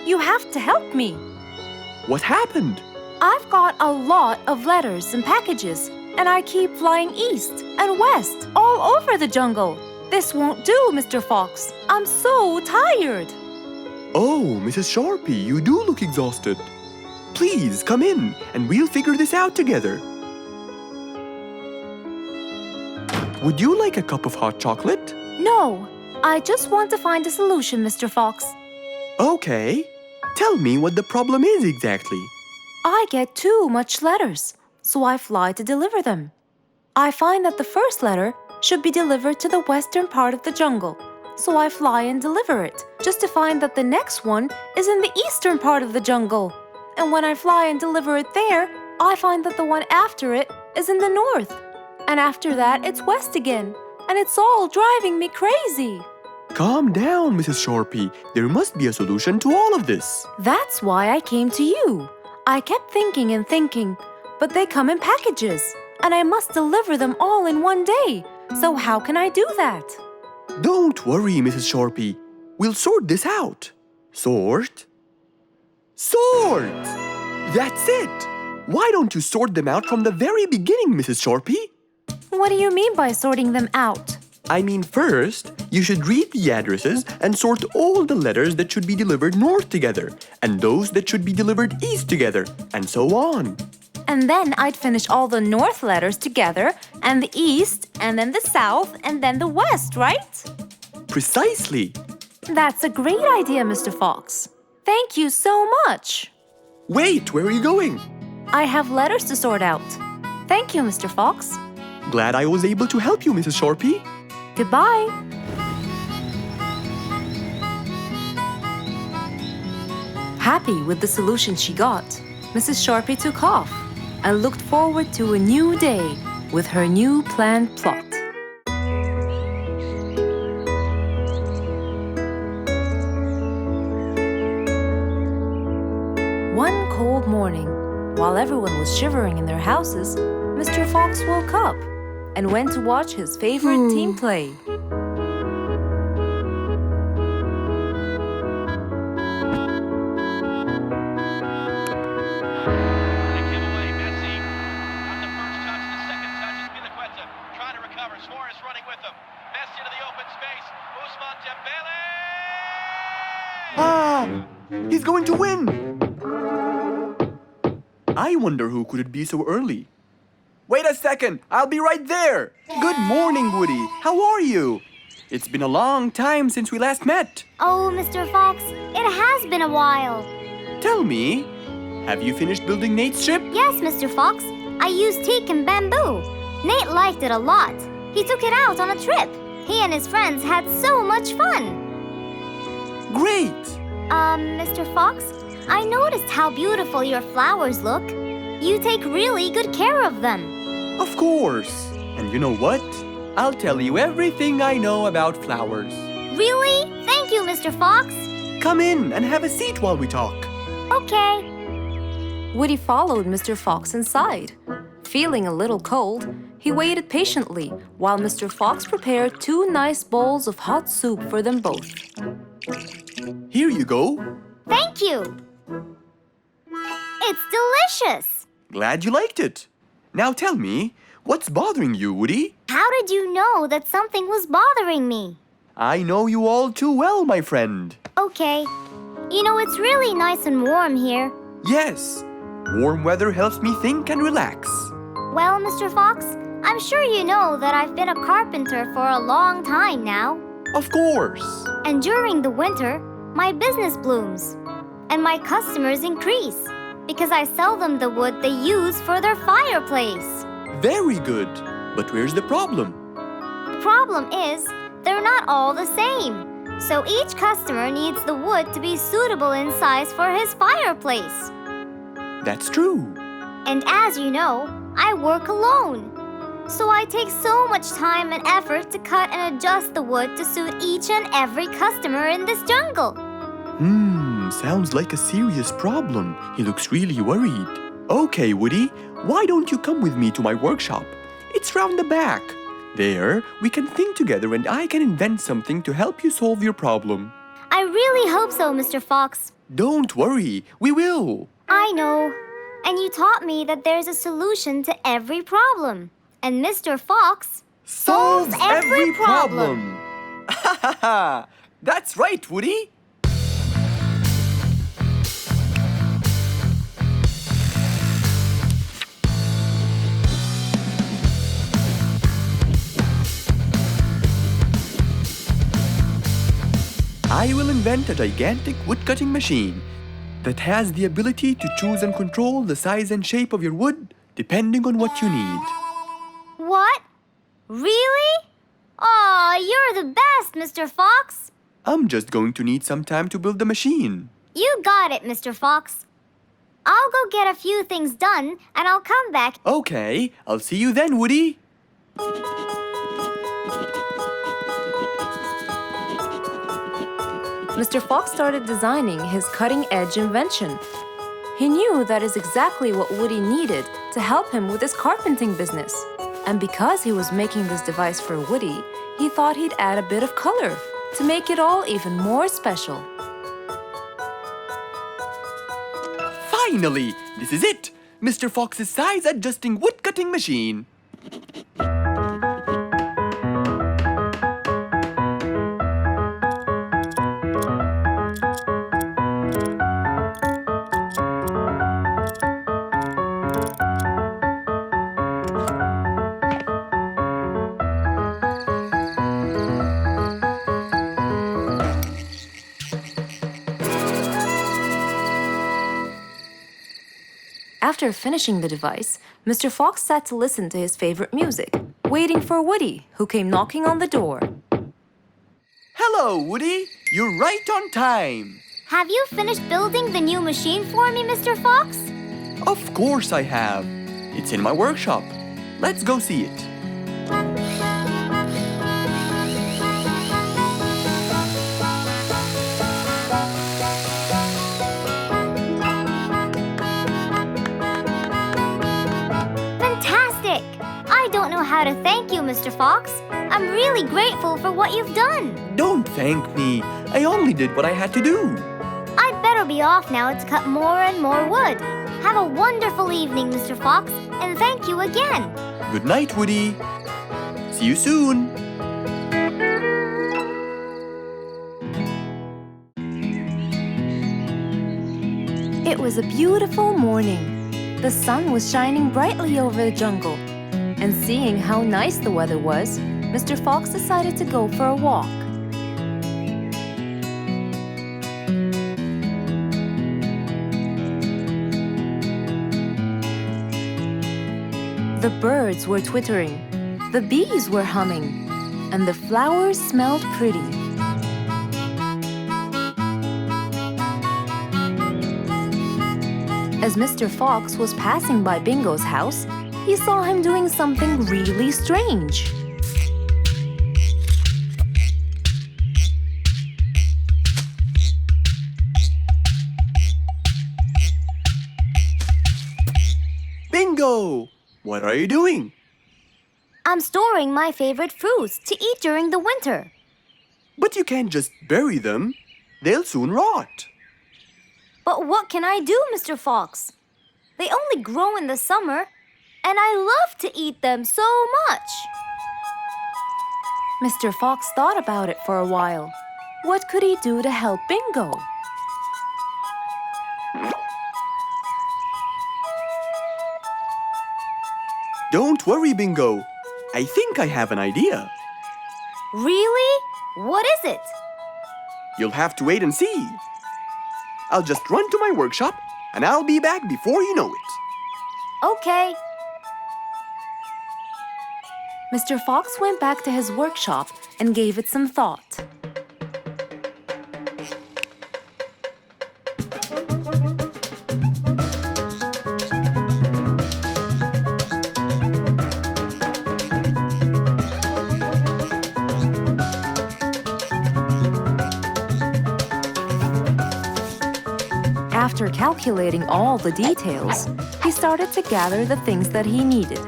A: You have to help me.
B: What happened?
A: I've got a lot of letters and packages, and I keep flying east and west all over the jungle. This won't do, Mr. Fox. I'm so tired.
B: Oh, Mrs. Sharpie, you do look exhausted. Please, come in, and we'll figure this out together. Would you like a cup of hot chocolate?
A: No, I just want to find a solution, Mr. Fox.
B: Okay. Tell me what the problem is exactly.
A: I get too much letters, so I fly to deliver them. I find that the first letter should be delivered to the western part of the jungle, so I fly and deliver it, just to find that the next one is in the eastern part of the jungle. And when I fly and deliver it there, I find that the one after it is in the north. And after that, it's west again, and it's all driving me crazy.
B: Calm down, Mrs. Sharpie. There must be a solution to all of this.
A: That's why I came to you. I kept thinking and thinking, but they come in packages, and I must deliver them all in one day. So how can I do that?
B: Don't worry, Mrs. Sharpie. We'll sort this out. Sort? Sort! That's it! Why don't you sort them out from the very beginning, Mrs. Sharpie?
A: What do you mean by sorting them out?
B: I mean, first, you should read the addresses and sort all the letters that should be delivered north together, and those that should be delivered east together, and so on.
A: And then I'd finish all the north letters together, and the east, and then the south, and then the west, right?
B: Precisely.
A: That's a great idea, Mr. Fox. Thank you so much.
B: Wait, where are you going?
A: I have letters to sort out. Thank you, Mr. Fox.
B: Glad I was able to help you, Mrs. Sharpie.
A: Goodbye. Happy with the solution she got, Mrs. Sharpie took off and looked forward to a new day with her new planned plot. One cold morning, while everyone was shivering in their houses, Mr. Fox woke up and went to watch his favorite team play.
B: Ah! He's going to win! I wonder who could it be so early? Wait a second! I'll be right there! Good morning, Woody! How are you? It's been a long time since we last met.
D: Oh, Mr. Fox, it has been a while.
B: Tell me, have you finished building Nate's ship?
D: Yes, Mr. Fox. I used teak and bamboo. Nate liked it a lot. He took it out on a trip. He and his friends had so much fun.
B: Great!
D: Mr. Fox, I noticed how beautiful your flowers look. You take really good care of them.
B: Of course. And you know what? I'll tell you everything I know about flowers.
D: Really? Thank you, Mr. Fox.
B: Come in and have a seat while we talk.
D: Okay.
A: Woody followed Mr. Fox inside. Feeling a little cold, he waited patiently while Mr. Fox prepared 2 nice bowls of hot soup for them both.
B: Here you go.
D: Thank you. It's delicious.
B: Glad you liked it. Now tell me, what's bothering you, Woody?
D: How did you know that something was bothering me?
B: I know you all too well, my friend.
D: Okay. You know, it's really nice and warm here.
B: Yes, warm weather helps me think and relax.
D: Well, Mr. Fox, I'm sure you know that I've been a carpenter for a long time now.
B: Of course.
D: And during the winter, my business blooms. And my customers increase because I sell them the wood they use for their fireplace.
B: Very good. But where's the problem?
D: The problem is, they're not all the same. So each customer needs the wood to be suitable in size for his fireplace.
B: That's true.
D: And as you know, I work alone. So I take so much time and effort to cut and adjust the wood to suit each and every customer in this jungle.
B: Sounds like a serious problem. He looks really worried. Okay, Woody, why don't you come with me to my workshop? It's round the back. There, we can think together and I can invent something to help you solve your problem.
D: I really hope so, Mr. Fox.
B: Don't worry, we will.
D: I know. And you taught me that there's a solution to every problem. And Mr. Fox solves every problem.
B: Ha ha ha! That's right, Woody. I will invent a gigantic wood-cutting machine that has the ability to choose and control the size and shape of your wood depending on what you need.
D: What? Really? Aw, you're the best, Mr. Fox.
B: I'm just going to need some time to build the machine.
D: You got it, Mr. Fox. I'll go get a few things done and I'll come back.
B: Okay, I'll see you then, Woody.
A: Mr. Fox started designing his cutting-edge invention. He knew that is exactly what Woody needed to help him with his carpenting business. And because he was making this device for Woody, he thought he'd add a bit of color to make it all even more special.
B: Finally, this is it! Mr. Fox's size-adjusting wood-cutting machine.
A: After finishing the device, Mr. Fox sat to listen to his favorite music, waiting for Woody, who came knocking on the door.
B: Hello, Woody. You're right on time.
D: Have you finished building the new machine for me, Mr. Fox?
B: Of course I have. It's in my workshop. Let's go see it.
D: Fantastic! I don't know how to thank you, Mr. Fox. I'm really grateful for what you've done.
B: Don't thank me. I only did what I had to do.
D: I'd better be off now to cut more and more wood. Have a wonderful evening, Mr. Fox, and thank you again.
B: Good night, Woody. See you soon.
A: It was a beautiful morning. The sun was shining brightly over the jungle. And seeing how nice the weather was, Mr. Fox decided to go for a walk. The birds were twittering, the bees were humming, and the flowers smelled pretty. As Mr. Fox was passing by Bingo's house, he saw him doing something really strange.
B: Bingo! What are you doing?
I: I'm storing my favorite fruits to eat during the winter.
B: But you can't just bury them. They'll soon rot.
I: But what can I do, Mr. Fox? They only grow in the summer, and I love to eat them so much.
A: Mr. Fox thought about it for a while. What could he do to help Bingo?
B: Don't worry, Bingo. I think I have an idea.
I: Really? What is it?
B: You'll have to wait and see. I'll just run to my workshop, and I'll be back before you know it.
I: Okay.
A: Mr. Fox went back to his workshop and gave it some thought. After calculating all the details, he started to gather the things that he needed.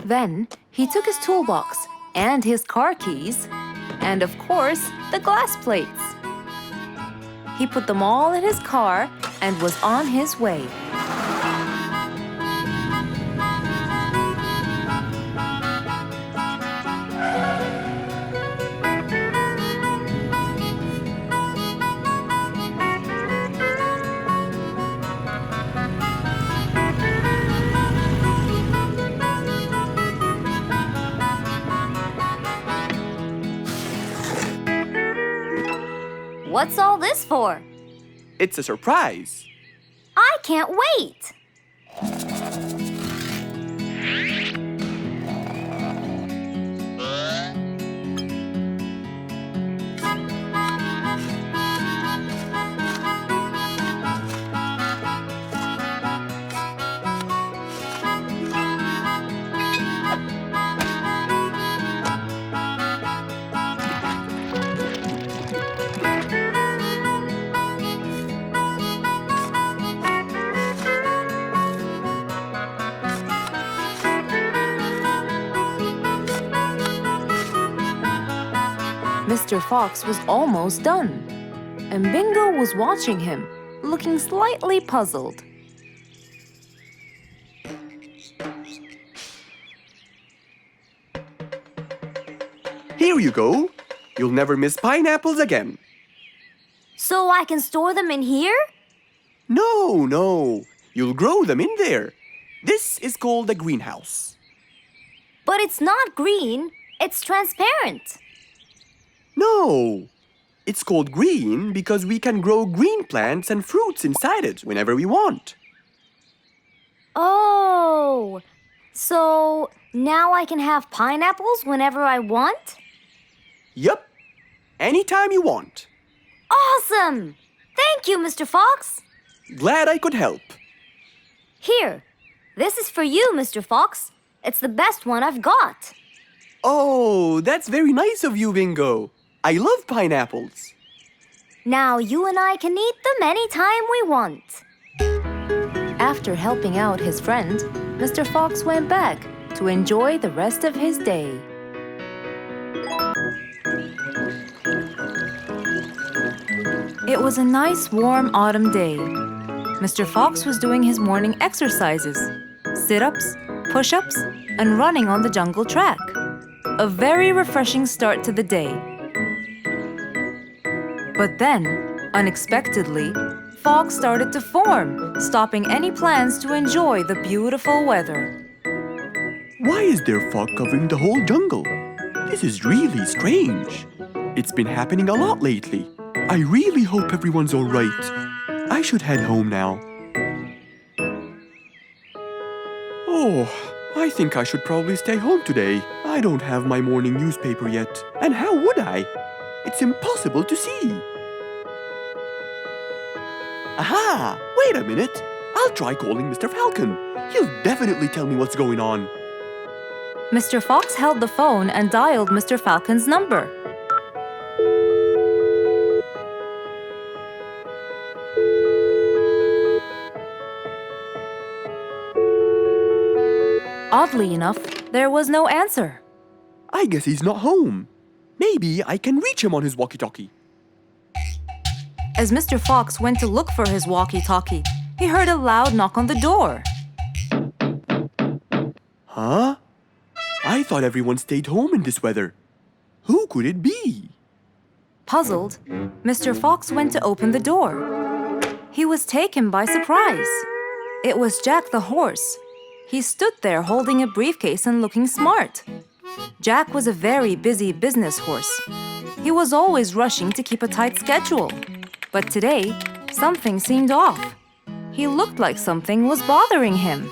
A: Then he took his toolbox and his car keys, and of course, the glass plates. He put them all in his car and was on his way.
I: What's all this for?
B: It's a surprise.
I: I can't wait!
A: Mr. Fox was almost done, and Bingo was watching him, looking slightly puzzled.
B: Here you go. You'll never miss pineapples again.
I: So I can store them in here?
B: No. You'll grow them in there. This is called a greenhouse.
I: But it's not green, it's transparent.
B: No. It's called green because we can grow green plants and fruits inside it whenever we want.
I: Oh, so now I can have pineapples whenever I want?
B: Yup. Anytime you want.
I: Awesome! Thank you, Mr. Fox.
B: Glad I could help.
I: Here, this is for you, Mr. Fox. It's the best one I've got.
B: Oh, that's very nice of you, Bingo. I love pineapples.
I: Now you and I can eat them anytime we want.
A: After helping out his friend, Mr. Fox went back to enjoy the rest of his day. It was a nice warm autumn day. Mr. Fox was doing his morning exercises, sit-ups, push-ups, and running on the jungle track. A very refreshing start to the day. But then, unexpectedly, fog started to form, stopping any plans to enjoy the beautiful weather.
B: Why is there fog covering the whole jungle? This is really strange. It's been happening a lot lately. I really hope everyone's all right. I should head home now. Oh, I think I should probably stay home today. I don't have my morning newspaper yet. And how would I? It's impossible to see. Aha! Wait a minute. I'll try calling Mr. Falcon. He'll definitely tell me what's going on.
A: Mr. Fox held the phone and dialed Mr. Falcon's number. Oddly enough, there was no answer.
B: I guess he's not home. Maybe I can reach him on his walkie-talkie.
A: As Mr. Fox went to look for his walkie-talkie, he heard a loud knock on the door.
B: Huh? I thought everyone stayed home in this weather. Who could it be?
A: Puzzled, Mr. Fox went to open the door. He was taken by surprise. It was Jack the horse. He stood there holding a briefcase and looking smart. Jack was a very busy business horse. He was always rushing to keep a tight schedule. But today, something seemed off. He looked like something was bothering him.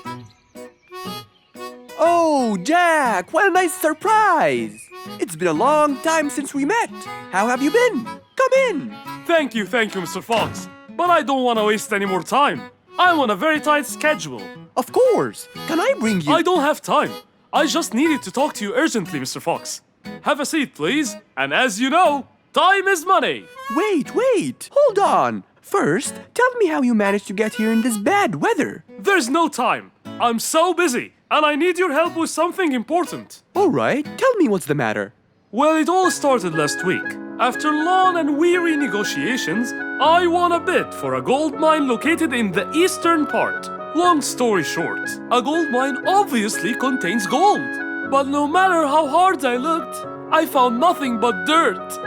B: Oh, Jack, what a nice surprise! It's been a long time since we met. How have you been? Come in.
C: Thank you, Mr. Fox. But I don't want to waste any more time. I'm on a very tight schedule.
B: Of course. Can I bring you...
C: I don't have time. I just needed to talk to you urgently, Mr. Fox. Have a seat, please. And as you know, time is money.
B: Wait. Hold on. First, tell me how you managed to get here in this bad weather.
C: There's no time. I'm so busy, and I need your help with something important.
B: All right, tell me what's the matter.
C: Well, it all started last week. After long and weary negotiations, I won a bid for a gold mine located in the eastern part. Long story short, a gold mine obviously contains gold. But no matter how hard I looked, I found nothing but dirt.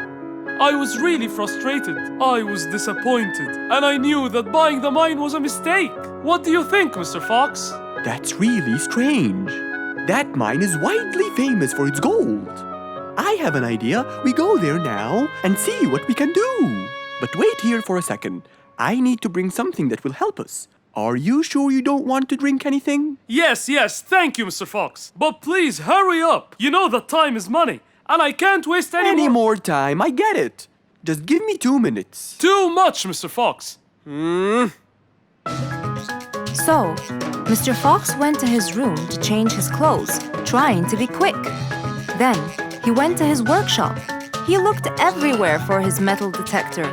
C: I was really frustrated. I was disappointed. And I knew that buying the mine was a mistake. What do you think, Mr. Fox?
B: That's really strange. That mine is widely famous for its gold. I have an idea. We go there now and see what we can do. But wait here for a second. I need to bring something that will help us. Are you sure you don't want to drink anything?
C: Yes, thank you, Mr. Fox. But please, hurry up. You know that time is money, and I can't waste
B: any more time. I get it. Just give me 2 minutes.
C: Too much, Mr. Fox.
A: So, Mr. Fox went to his room to change his clothes, trying to be quick. Then, he went to his workshop. He looked everywhere for his metal detector.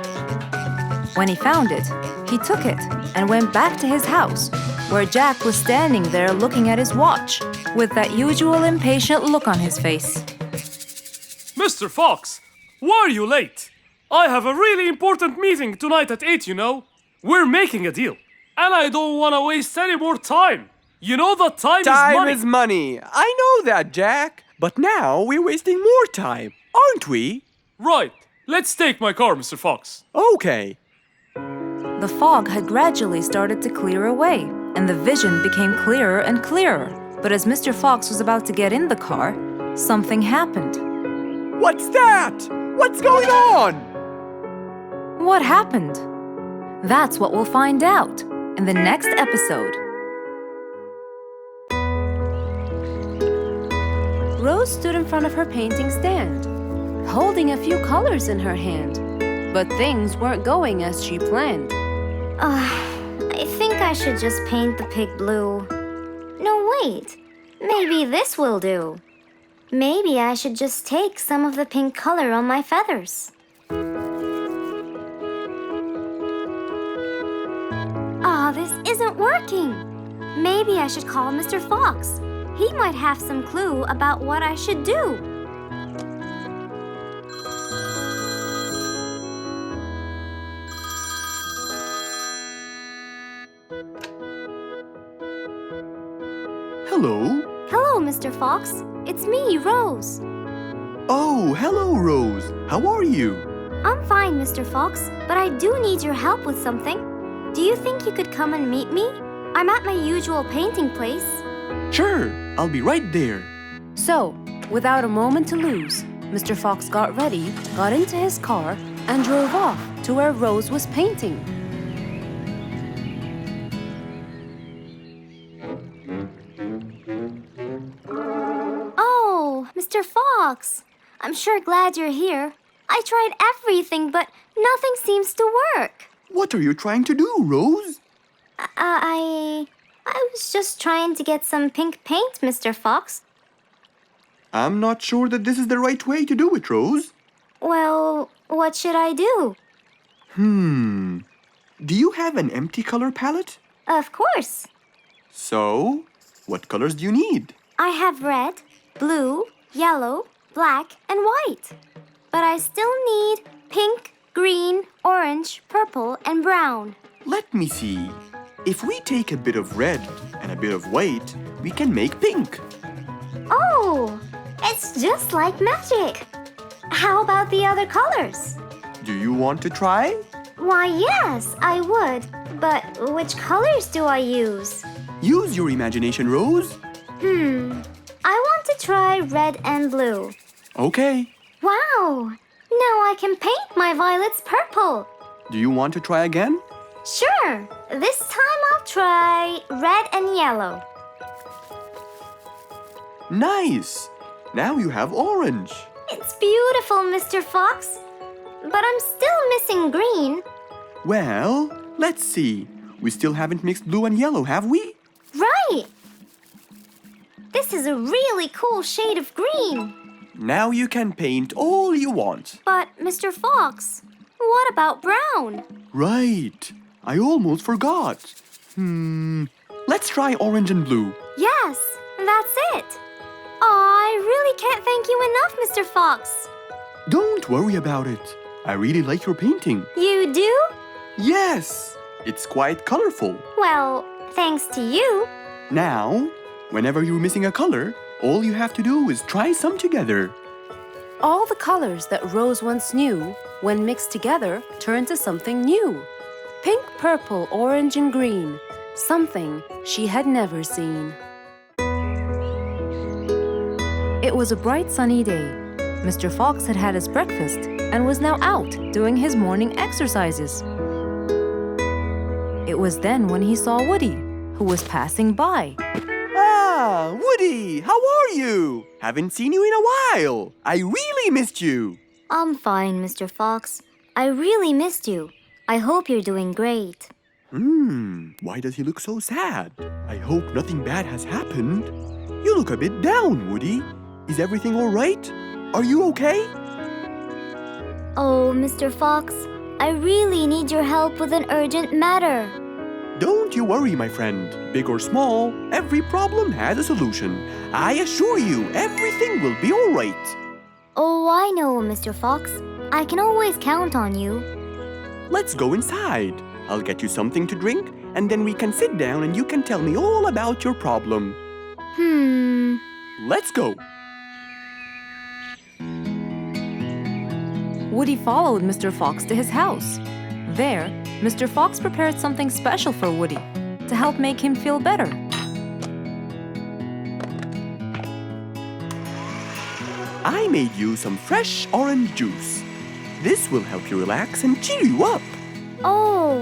A: When he found it, he took it and went back to his house, where Jack was standing there looking at his watch, with that usual impatient look on his face.
C: Mr. Fox, why are you late? I have a really important meeting tonight at 8, you know. We're making a deal, and I don't want to waste any more time. You know that time is money.
B: Time is money. I know that, Jack. But now we're wasting more time, aren't we?
C: Right. Let's take my car, Mr. Fox.
B: Okay.
A: The fog had gradually started to clear away, and the vision became clearer and clearer. But as Mr. Fox was about to get in the car, something happened.
B: What's that? What's going on?
A: What happened? That's what we'll find out in the next episode. Rose stood in front of her painting stand, holding a few colors in her hand. But things weren't going as she planned.
I: I think I should just paint the pig blue. No, wait. Maybe this will do. Maybe I should just take some of the pink color on my feathers. This isn't working. Maybe I should call Mr. Fox. He might have some clue about what I should do.
B: Hello?
I: Hello, Mr. Fox. It's me, Rose.
B: Oh, hello, Rose. How are you?
I: I'm fine, Mr. Fox, but I do need your help with something. Do you think you could come and meet me? I'm at my usual painting place.
B: Sure, I'll be right there.
A: So, without a moment to lose, Mr. Fox got ready, got into his car, and drove off to where Rose was painting.
I: Oh, Mr. Fox. I'm sure glad you're here. I tried everything, but nothing seems to work.
B: What are you trying to do, Rose?
I: I was just trying to get some pink paint, Mr. Fox.
B: I'm not sure that this is the right way to do it, Rose.
I: Well, what should I do?
B: Do you have an empty color palette?
I: Of course.
B: So, what colors do you need?
I: I have red, blue, yellow, black, and white. But I still need pink, green, orange, purple, and brown.
B: Let me see. If we take a bit of red and a bit of white, we can make pink.
I: Oh, it's just like magic. How about the other colors?
B: Do you want to try?
I: Why, yes, I would. But which colors do I use?
B: Use your imagination, Rose.
I: I want to try red and blue.
B: Okay.
I: Wow! Now I can paint my violets purple.
B: Do you want to try again?
I: Sure. This time I'll try red and yellow.
B: Nice. Now you have orange.
I: It's beautiful, Mr. Fox. But I'm still missing green.
B: Well, let's see. We still haven't mixed blue and yellow, have we?
I: Right! This is a really cool shade of green.
B: Now you can paint all you want.
I: But, Mr. Fox, what about brown?
B: Right. I almost forgot. Let's try orange and blue.
I: Yes, that's it. Oh, I really can't thank you enough, Mr. Fox.
B: Don't worry about it. I really like your painting.
I: You do?
B: Yes. It's quite colorful.
I: Well, thanks to you.
B: Now, whenever you're missing a color, all you have to do is try some together.
A: All the colors that Rose once knew, when mixed together, turned to something new. Pink, purple, orange, and green. Something she had never seen. It was a bright sunny day. Mr. Fox had had his breakfast and was now out doing his morning exercises. It was then when he saw Woody, who was passing by.
B: Ah, Woody, how are you? Haven't seen you in a while. I really missed you.
I: I'm fine, Mr. Fox. I really missed you. I hope you're doing great.
B: Why does he look so sad? I hope nothing bad has happened. You look a bit down, Woody. Is everything all right? Are you okay?
I: Oh, Mr. Fox, I really need your help with an urgent matter.
B: Don't you worry, my friend. Big or small, every problem has a solution. I assure you, everything will be all right.
I: Oh, I know, Mr. Fox. I can always count on you.
B: Let's go inside. I'll get you something to drink, and then we can sit down and you can tell me all about your problem. Let's go.
A: Woody followed Mr. Fox to his house. There, Mr. Fox prepared something special for Woody to help make him feel better.
B: I made you some fresh orange juice. This will help you relax and cheer you up.
I: Oh,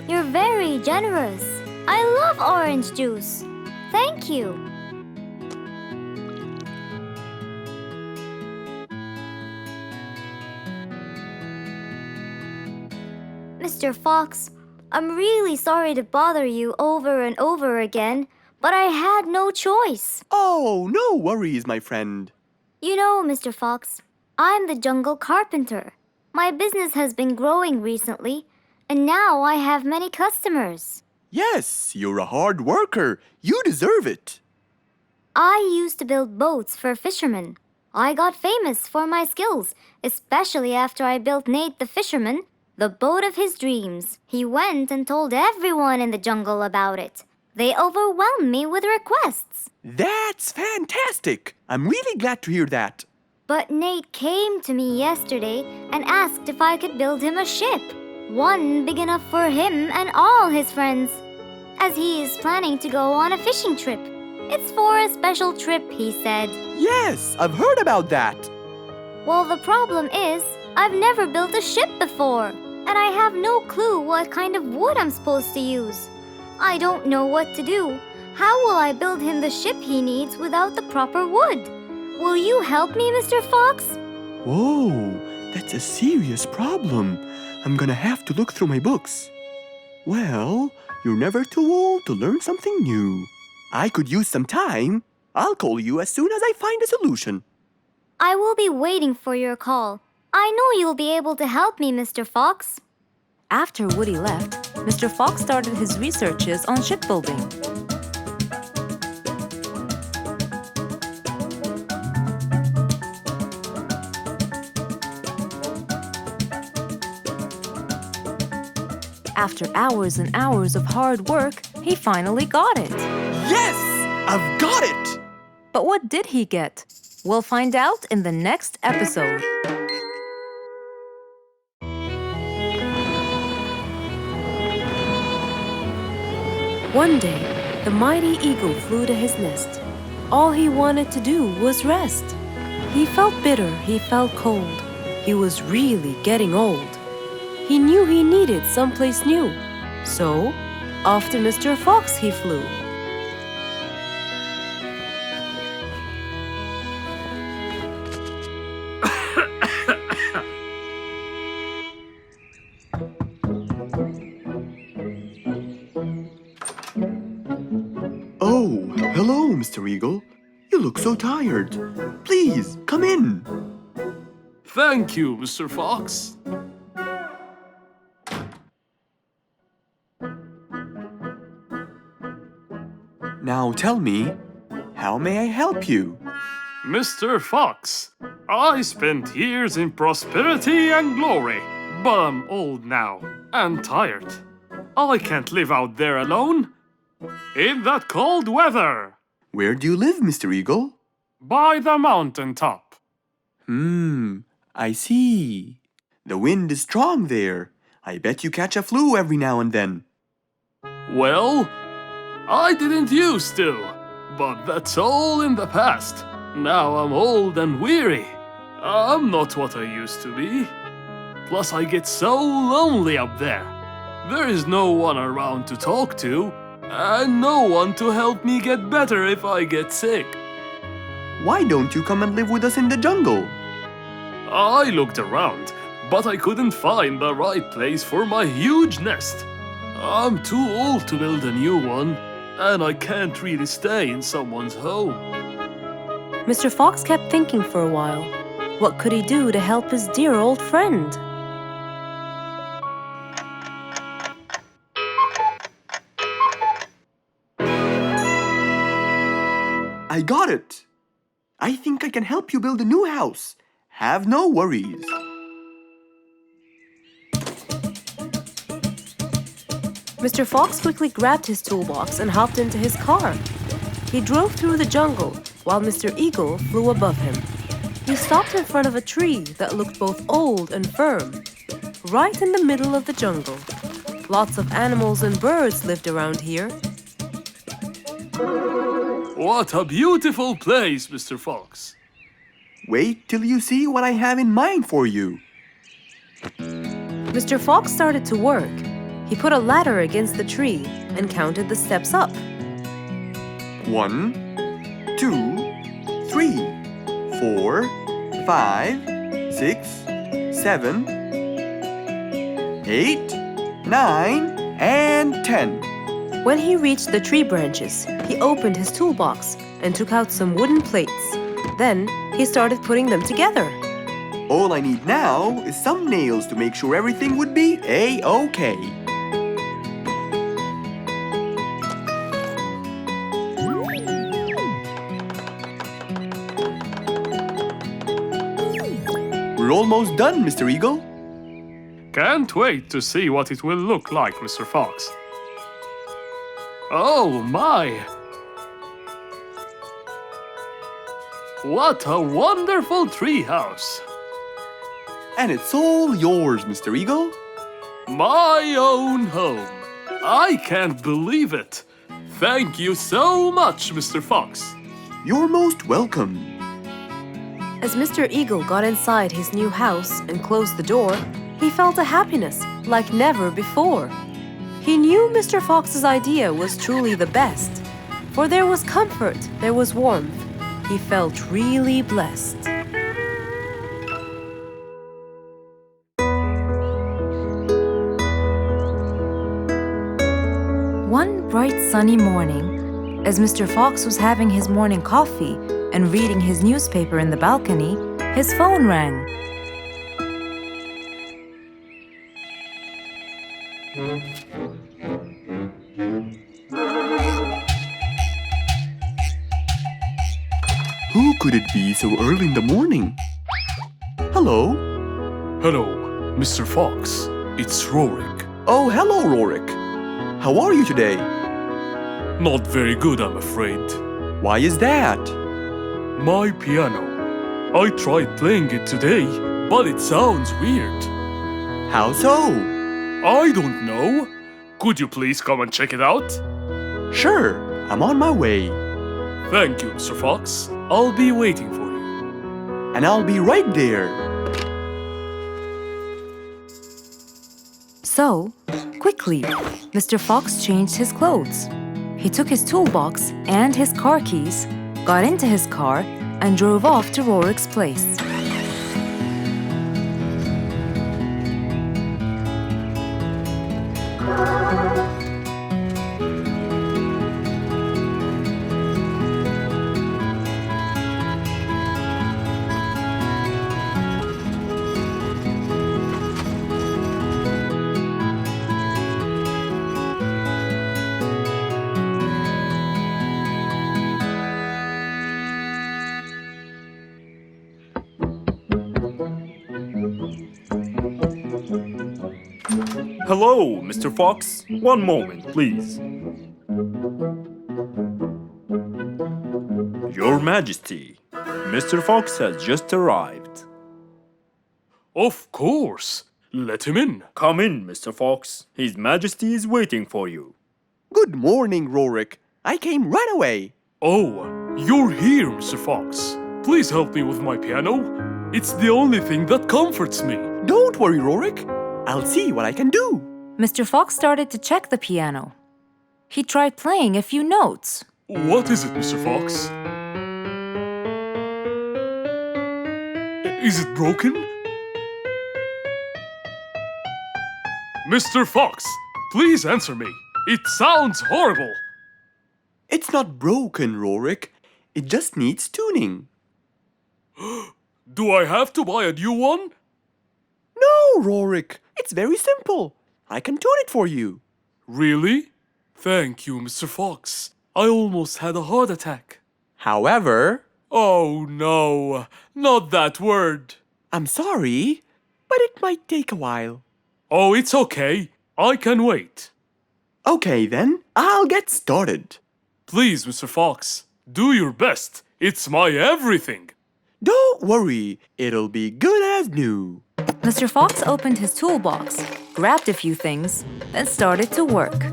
I: you're very generous. I love orange juice. Thank you. Mr. Fox, I'm really sorry to bother you over and over again, but I had no choice.
B: Oh, no worries, my friend.
I: You know, Mr. Fox, I'm the jungle carpenter. My business has been growing recently, and now I have many customers.
B: Yes, you're a hard worker. You deserve it.
I: I used to build boats for fishermen. I got famous for my skills, especially after I built Nate the fisherman the boat of his dreams. He went and told everyone in the jungle about it. They overwhelmed me with requests.
B: That's fantastic. I'm really glad to hear that.
I: But Nate came to me yesterday and asked if I could build him a ship, one big enough for him and all his friends, as he is planning to go on a fishing trip. It's for a special trip, he said.
F: Yes, I've heard about that.
I: Well, the problem is, I've never built a ship before, and I have no clue what kind of wood I'm supposed to use. I don't know what to do. How will I build him the ship he needs without the proper wood? Will you help me, Mr. Fox?
B: Whoa, that's a serious problem. I'm gonna have to look through my books. Well, you're never too old to learn something new. I could use some time. I'll call you as soon as I find a solution.
I: I will be waiting for your call. I know you'll be able to help me, Mr. Fox.
A: After Woody left, Mr. Fox started his researches on shipbuilding. After hours and hours of hard work, he finally got it.
F: Yes, I've got it.
A: But what did he get? We'll find out in the next episode. One day, the mighty eagle flew to his nest. All he wanted to do was rest. He felt bitter, he felt cold. He was really getting old. He knew he needed someplace new. So, off to Mr. Fox he flew.
B: Oh, hello, Mr. Eagle. You look so tired. Please, come in.
C: Thank you, Mr. Fox.
B: Now tell me, how may I help you?
C: Mr. Fox, I spent years in prosperity and glory, but I'm old now and tired. I can't live out there alone in that cold weather.
B: Where do you live, Mr. Eagle?
C: By the mountain top.
B: I see. The wind is strong there. I bet you catch a flu every now and then.
C: Well, I didn't used to, but that's all in the past. Now I'm old and weary. I'm not what I used to be. Plus I get so lonely up there. There is no one around to talk to, and no one to help me get better if I get sick.
B: Why don't you come and live with us in the jungle?
C: I looked around, but I couldn't find the right place for my huge nest. I'm too old to build a new one, and I can't really stay in someone's home.
A: Mr. Fox kept thinking for a while. What could he do to help his dear old friend?
B: I got it. I think I can help you build a new house. Have no worries.
A: Mr. Fox quickly grabbed his toolbox and hopped into his car. He drove through the jungle while Mr. Eagle flew above him. He stopped in front of a tree that looked both old and firm, right in the middle of the jungle. Lots of animals and birds lived around here.
C: What a beautiful place, Mr. Fox.
B: Wait till you see what I have in mind for you.
A: Mr. Fox started to work. He put a ladder against the tree and counted the steps up.
B: 1, 2, 3, 4, 5, 6, 7, 8, 9, and 10.
A: When he reached the tree branches, he opened his toolbox and took out some wooden plates. Then he started putting them together.
B: All I need now is some nails to make sure everything would be A-OK. We're almost done, Mr. Eagle.
C: Can't wait to see what it will look like, Mr. Fox. Oh my! What a wonderful treehouse!
B: And it's all yours, Mr. Eagle.
C: My own home. I can't believe it. Thank you so much, Mr. Fox.
B: You're most welcome.
A: As Mr. Eagle got inside his new house and closed the door, he felt a happiness like never before. He knew Mr. Fox's idea was truly the best, for there was comfort, there was warmth. He felt really blessed. One bright sunny morning, as Mr. Fox was having his morning coffee and reading his newspaper in the balcony, his phone rang.
B: Who could it be so early in the morning? Hello?
C: Hello, Mr. Fox. It's Rorik.
B: Oh, hello, Rorik. How are you today?
C: Not very good, I'm afraid.
B: Why is that?
C: My piano. I tried playing it today, but it sounds weird.
B: How so?
C: I don't know. Could you please come and check it out?
B: Sure, I'm on my way.
C: Thank you, Mr. Fox. I'll be waiting for you.
B: And I'll be right there.
A: So, quickly, Mr. Fox changed his clothes. He took his toolbox and his car keys, got into his car, and drove off to Rorik's place.
H: Hello, Mr. Fox. One moment, please. Your Majesty, Mr. Fox has just arrived.
C: Of course. Let him in.
H: Come in, Mr. Fox. His Majesty is waiting for you.
B: Good morning, Rorik. I came right away.
C: Oh, you're here, Mr. Fox. Please help me with my piano. It's the only thing that comforts me.
B: Don't worry, Rorik. I'll see what I can do.
A: Mr. Fox started to check the piano. He tried playing a few notes.
C: What is it, Mr. Fox? Is it broken? Mr. Fox, please answer me. It sounds horrible.
B: It's not broken, Rorik. It just needs tuning.
C: Do I have to buy a new one?
B: No, Rorik. It's very simple. I can tune it for you.
C: Really? Thank you, Mr. Fox. I almost had a heart attack.
B: However,
C: Oh no, not that word.
B: I'm sorry, but it might take a while.
C: Oh, it's okay. I can wait.
B: Okay then, I'll get started.
C: Please, Mr. Fox, do your best. It's my everything.
B: Don't worry, it'll be good as new.
A: Mr. Fox opened his toolbox, grabbed a few things, then started to work.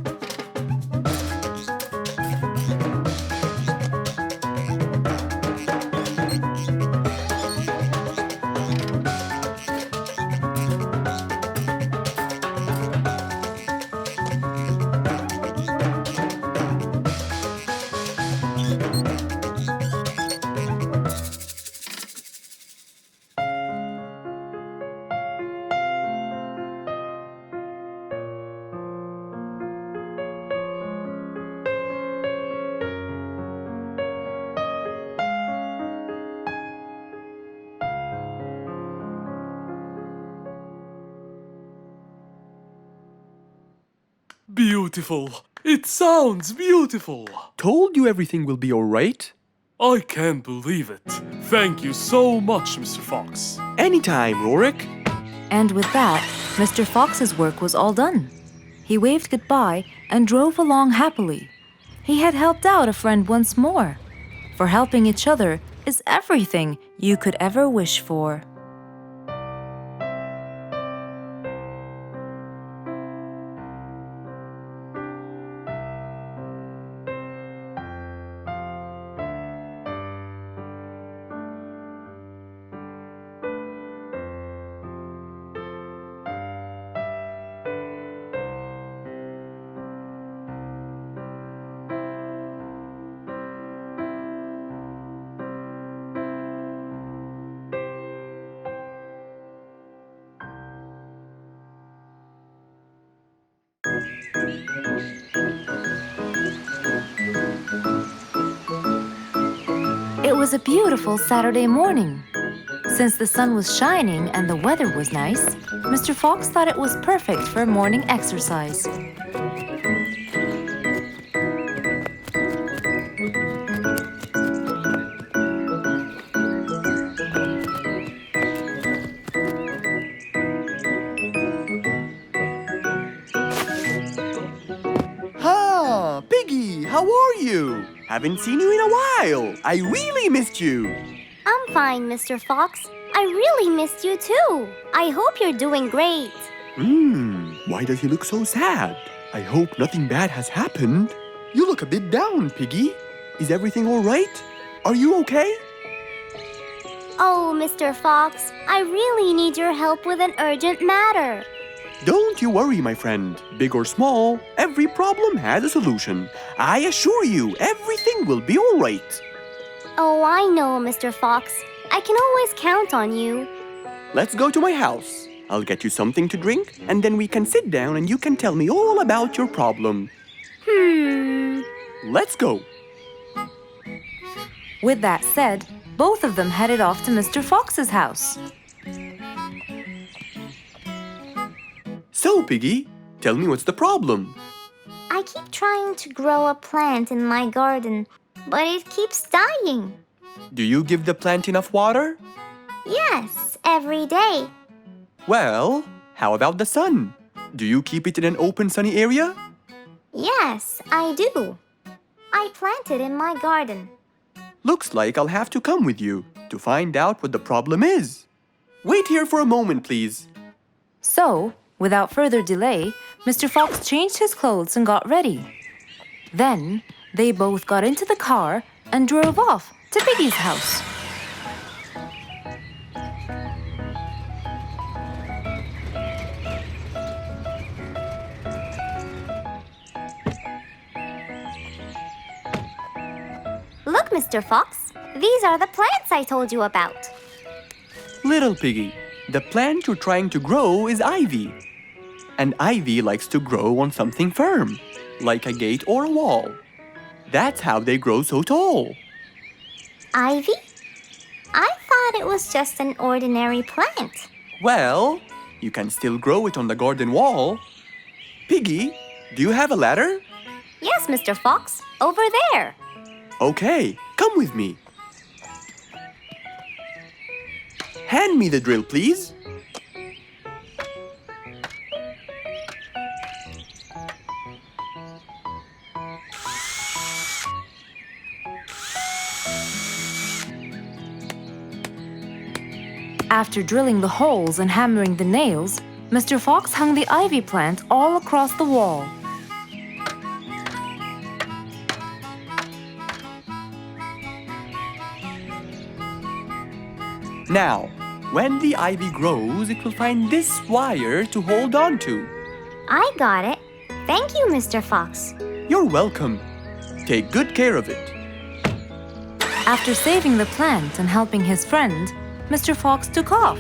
C: Beautiful. It sounds beautiful.
B: Told you everything will be alright.
C: I can't believe it. Thank you so much, Mr. Fox.
B: Anytime, Rorik.
A: And with that, Mr. Fox's work was all done. He waved goodbye and drove along happily. He had helped out a friend once more. For helping each other is everything you could ever wish for. was a beautiful Saturday morning. Since the sun was shining and the weather was nice, Mr. Fox thought it was perfect for morning exercise.
B: Ah, Piggy, how are you? Haven't seen you in a while. I really missed you.
D: I'm fine, Mr. Fox. I really missed you too. I hope you're doing great.
B: Why does he look so sad? I hope nothing bad has happened. You look a bit down, Piggy. Is everything all right? Are you okay?
D: Oh, Mr. Fox, I really need your help with an urgent matter.
B: Don't you worry, my friend. Big or small, every problem has a solution. I assure you, everything will be all right.
D: Oh, I know, Mr. Fox. I can always count on you.
B: Let's go to my house. I'll get you something to drink, and then we can sit down and you can tell me all about your problem. Let's go.
A: With that said, both of them headed off to Mr. Fox's house.
B: So, Piggy, tell me what's the problem?
D: I keep trying to grow a plant in my garden, but it keeps dying.
B: Do you give the plant enough water?
D: Yes, every day.
B: Well, how about the sun? Do you keep it in an open sunny area?
D: Yes, I do. I plant it in my garden.
B: Looks like I'll have to come with you to find out what the problem is. Wait here for a moment, please.
A: So, without further delay, Mr. Fox changed his clothes and got ready. Then, they both got into the car and drove off to Piggy's house.
D: Look, Mr. Fox, these are the plants I told you about.
B: Little Piggy, the plant you're trying to grow is ivy. And ivy likes to grow on something firm, like a gate or a wall. That's how they grow so tall.
D: Ivy? I thought it was just an ordinary plant.
B: Well, you can still grow it on the garden wall. Piggy, do you have a ladder?
D: Yes, Mr. Fox, over there.
B: Okay, come with me. Hand me the drill, please.
A: After drilling the holes and hammering the nails, Mr. Fox hung the ivy plant all across the wall.
B: Now, when the ivy grows, it will find this wire to hold on to.
D: I got it. Thank you, Mr. Fox.
B: You're welcome. Take good care of it.
A: After saving the plant and helping his friend, Mr. Fox took off.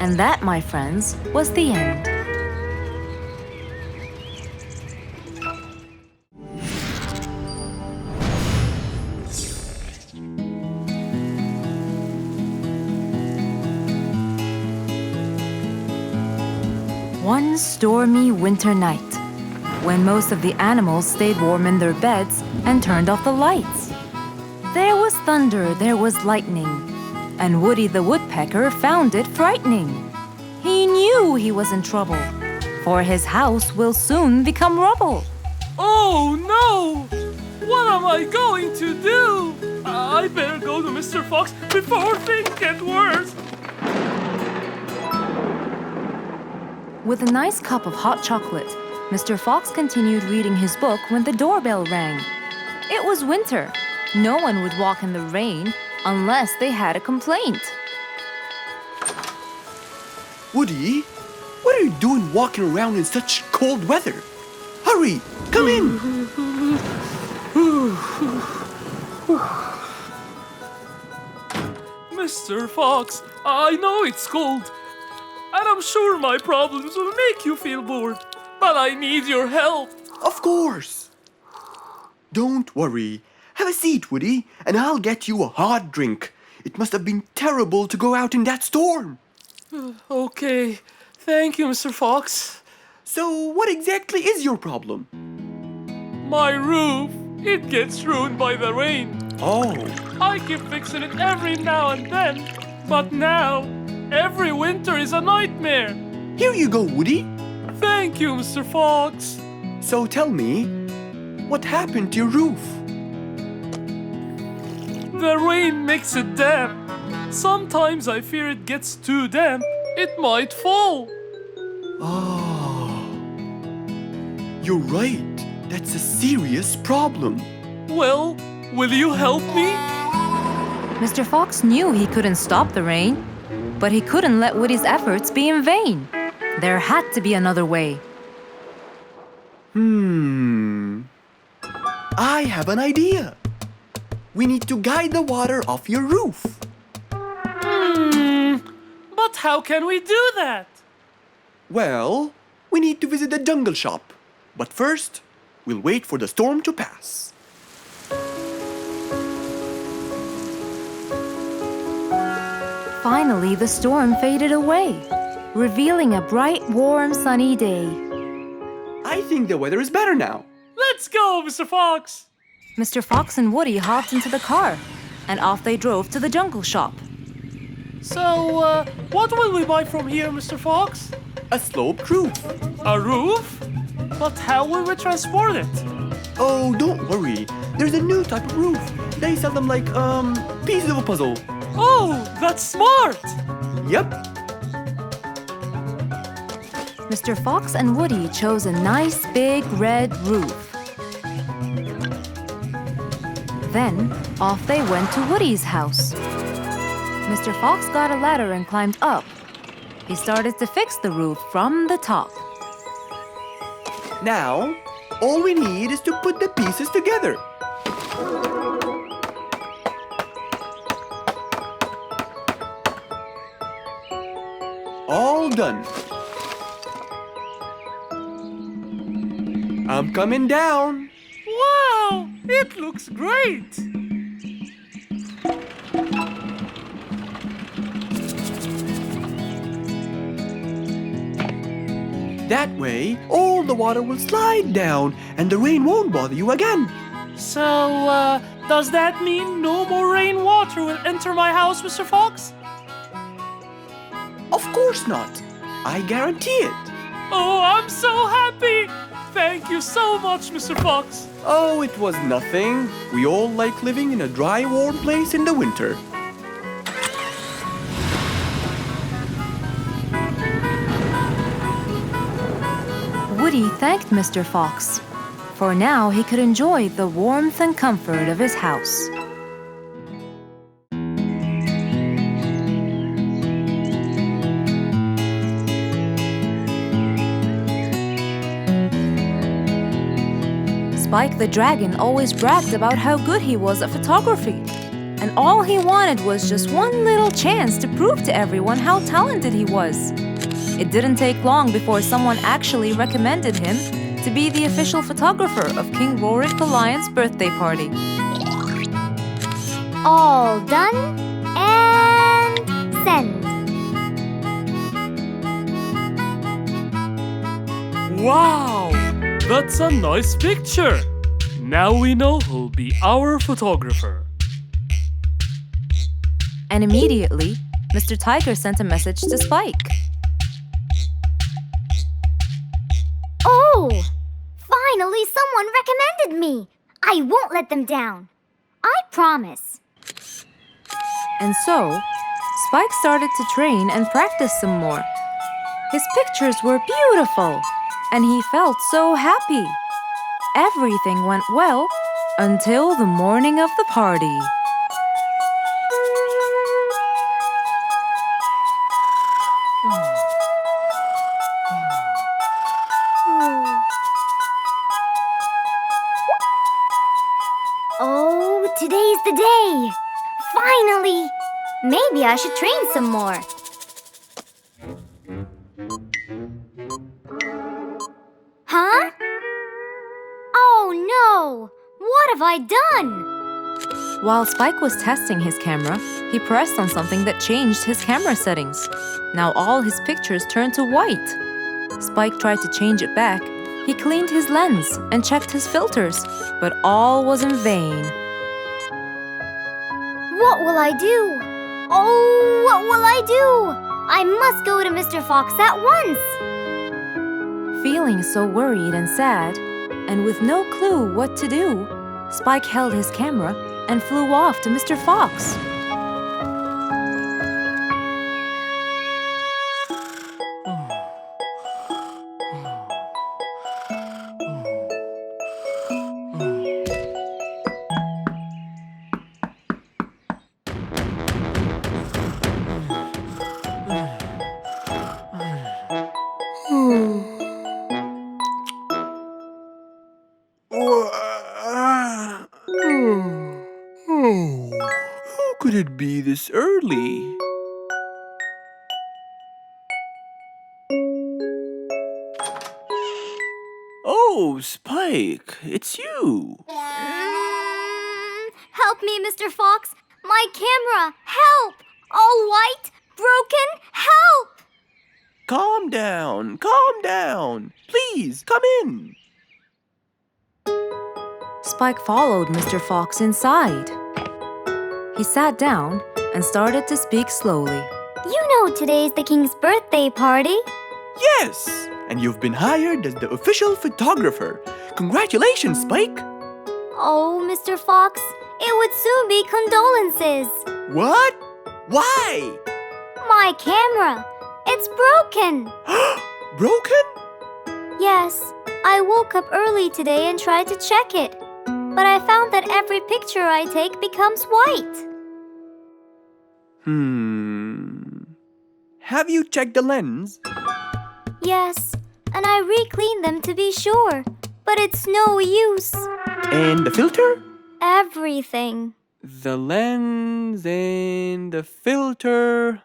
A: And that, my friends, was the end. One stormy winter night, when most of the animals stayed warm in their beds and turned off the lights. There was thunder, there was lightning, and Woody the Woodpecker found it frightening. He knew he was in trouble, for his house will soon become rubble.
C: Oh no! What am I going to do? I better go to Mr. Fox before things get worse.
A: With a nice cup of hot chocolate, Mr. Fox continued reading his book when the doorbell rang. It was winter. No one would walk in the rain unless they had a complaint.
B: Woody, what are you doing walking around in such cold weather? Hurry, come in.
C: Mr. Fox, I know it's cold. And I'm sure my problems will make you feel bored. But I need your help.
B: Of course. Don't worry. Have a seat, Woody, and I'll get you a hot drink. It must have been terrible to go out in that storm.
C: Okay. Thank you, Mr. Fox.
B: So, what exactly is your problem?
C: My roof, it gets ruined by the rain.
B: Oh,
C: I keep fixing it every now and then, but now every winter is a nightmare.
B: here you go, Woody.
C: Thank you, Mr. Fox.
B: So tell me, what happened to your roof?
C: The rain makes it damp. Sometimes I fear it gets too damp. It might fall.
B: Oh, you're right. That's a serious problem.
C: Well, will you help me?
A: Mr. Fox knew he couldn't stop the rain, but he couldn't let Woody's efforts be in vain. There had to be another way.
B: I have an idea. We need to guide the water off your roof.
C: But how can we do that?
B: Well, we need to visit the jungle shop. But first, we'll wait for the storm to pass.
A: Finally, the storm faded away, revealing a bright, warm, sunny day.
B: I think the weather is better now.
C: Let's go, Mr. Fox.
A: Mr. Fox and Woody hopped into the car, and off they drove to the jungle shop.
C: So, what will we buy from here, Mr. Fox?
B: A sloped roof.
C: A roof? But how will we transport it?
B: Oh, don't worry. There's a new type of roof. They sell them like, pieces of a puzzle.
C: Oh, that's smart!
B: Yep.
A: Mr. Fox and Woody chose a nice big red roof. Then, off they went to Woody's house. Mr. Fox got a ladder and climbed up. He started to fix the roof from the top.
B: Now, all we need is to put the pieces together. All done. I'm coming down.
C: Wow, it looks great!
B: That way, all the water will slide down and the rain won't bother you again.
C: So, does that mean no more rainwater will enter my house, Mr. Fox?
B: Of course not. I guarantee it.
C: Oh, I'm so happy! Thank you so much, Mr. Fox.
B: Oh, it was nothing. We all like living in a dry, warm place in the winter.
A: Woody thanked Mr. Fox, for now he could enjoy the warmth and comfort of his house. Spike the Dragon always bragged about how good he was at photography, and all he wanted was just one little chance to prove to everyone how talented he was. It didn't take long before someone actually recommended him to be the official photographer of King Rorik the Lion's birthday party.
D: All done and send.
C: Wow, that's a nice picture. Now we know who'll be our photographer.
A: And immediately, Mr. Tiger sent a message to Spike.
D: Oh! Finally, someone recommended me. I won't let them down. I promise.
A: And so, Spike started to train and practice some more. His pictures were beautiful, and he felt so happy. Everything went well until the morning of the party.
D: Oh, today's the day. Finally! Maybe I should train some more. Huh? Oh no! What have I done?
A: While Spike was testing his camera, he pressed on something that changed his camera settings. Now all his pictures turned to white. Spike tried to change it back. He cleaned his lens and checked his filters, but all was in vain.
D: What will I do? Oh, what will I do? I must go to Mr. Fox at once.
A: Feeling so worried and sad, and with no clue what to do, Spike held his camera and flew off to Mr. Fox.
F: Who could it be this early? Oh, Spike, it's you.
D: Help me, Mr. Fox. My camera. Help! All white, broken. Help!
F: Calm down, calm down. Please, come in.
A: Spike followed Mr. Fox inside. He sat down and started to speak slowly.
D: You know today's the king's birthday party.
F: Yes, and you've been hired as the official photographer. Congratulations, Spike.
D: Oh, Mr. Fox, it would soon be condolences.
F: What? Why?
D: My camera. It's broken.
F: Broken?
D: Yes, I woke up early today and tried to check it. But I found that every picture I take becomes white.
F: Have you checked the lens?
D: Yes, and I re-cleaned them to be sure. But it's no use.
F: And the filter?
D: Everything.
F: The lens and the filter.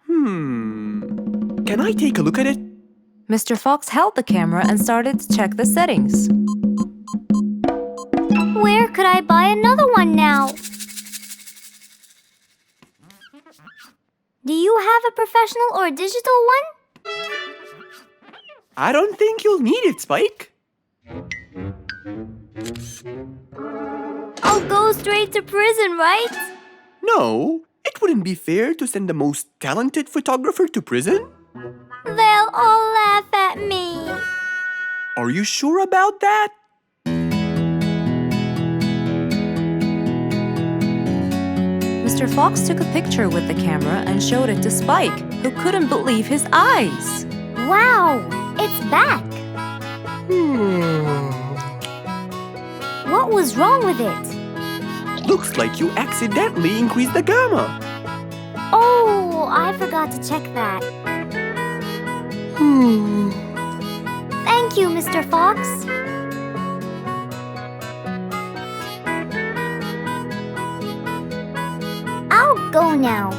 F: Can I take a look at it?
A: Mr. Fox held the camera and started to check the settings.
D: Where could I buy another one now? Do you have a professional or digital one?
F: I don't think you'll need it, Spike.
D: I'll go straight to prison, right?
F: No, it wouldn't be fair to send the most talented photographer to prison.
D: They'll all laugh at me.
F: Are you sure about that?
A: Mr. Fox took a picture with the camera and showed it to Spike, who couldn't believe his eyes.
D: Wow, it's back. What was wrong with it?
F: Looks like you accidentally increased the gamma.
D: Oh, I forgot to check that. Thank you, Mr. Fox. I'll go now.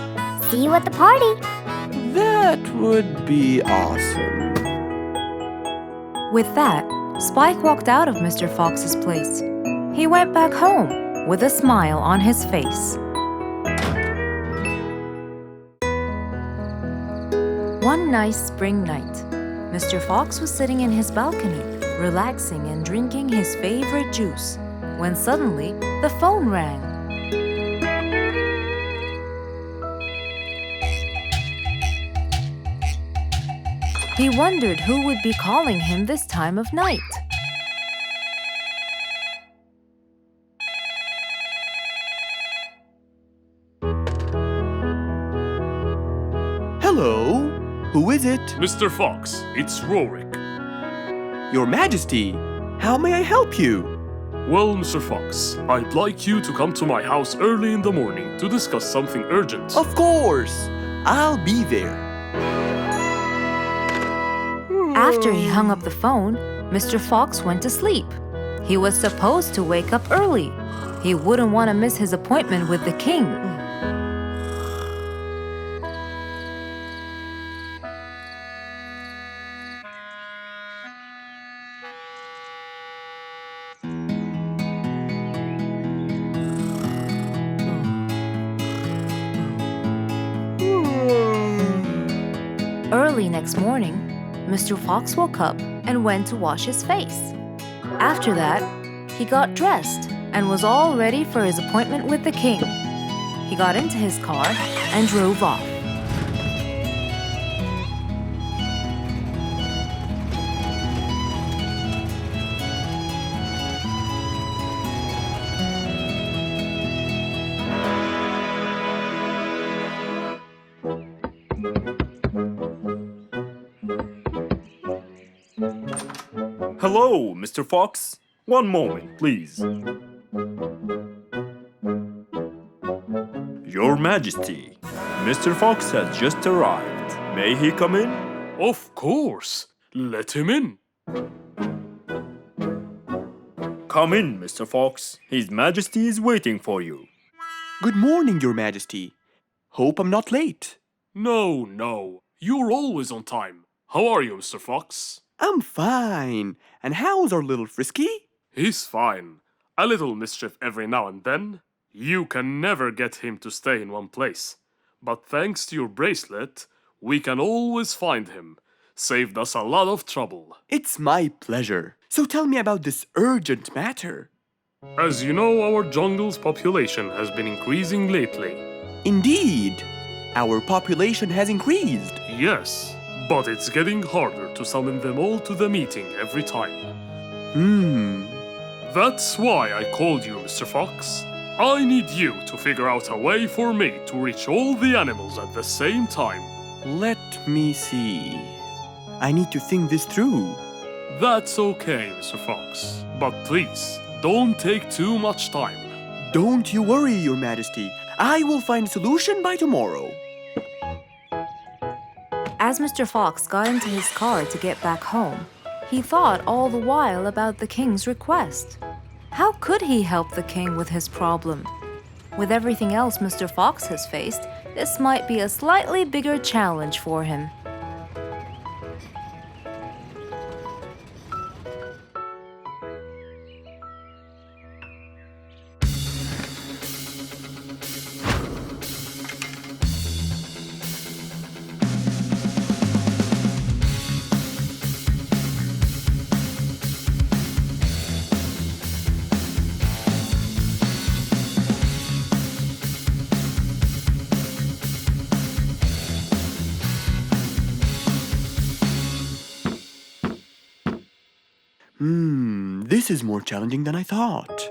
D: See you at the party.
F: That would be awesome.
A: With that, Spike walked out of Mr. Fox's place. He went back home with a smile on his face. One nice spring night, Mr. Fox was sitting in his balcony, relaxing and drinking his favorite juice, when suddenly the phone rang. He wondered who would be calling him this time of night.
B: Hello? Who is it?
C: Mr. Fox, it's Rorik.
B: Your Majesty, how may I help you?
C: Well, Mr. Fox, I'd like you to come to my house early in the morning to discuss something urgent.
B: Of course! I'll be there.
A: After he hung up the phone, Mr. Fox went to sleep. He was supposed to wake up early. He wouldn't want to miss his appointment with the king. Early next morning, Mr. Fox woke up and went to wash his face. After that, he got dressed and was all ready for his appointment with the king. He got into his car and drove off.
H: Hello, Mr. Fox. One moment, please. Your Majesty, Mr. Fox has just arrived. May he come in?
C: Of course. Let him in.
H: Come in, Mr. Fox. His Majesty is waiting for you.
B: Good morning, Your Majesty. Hope I'm not late.
C: No. You're always on time. How are you, Mr. Fox?
B: I'm fine. And how's our little Frisky?
C: He's fine. A little mischief every now and then. You can never get him to stay in one place. But thanks to your bracelet, we can always find him. Saved us a lot of trouble.
B: It's my pleasure. So tell me about this urgent matter.
C: As you know, our jungle's population has been increasing lately.
B: Indeed, our population has increased.
C: Yes, but it's getting harder to summon them all to the meeting every time. That's why I called you, Mr. Fox. I need you to figure out a way for me to reach all the animals at the same time.
B: Let me see. I need to think this through.
C: That's okay, Mr. Fox. But please, don't take too much time.
B: Don't you worry, Your Majesty. I will find a solution by tomorrow.
A: As Mr. Fox got into his car to get back home, he thought all the while about the king's request. How could he help the king with his problem? With everything else Mr. Fox has faced, this might be a slightly bigger challenge for him.
B: This is more challenging than I thought.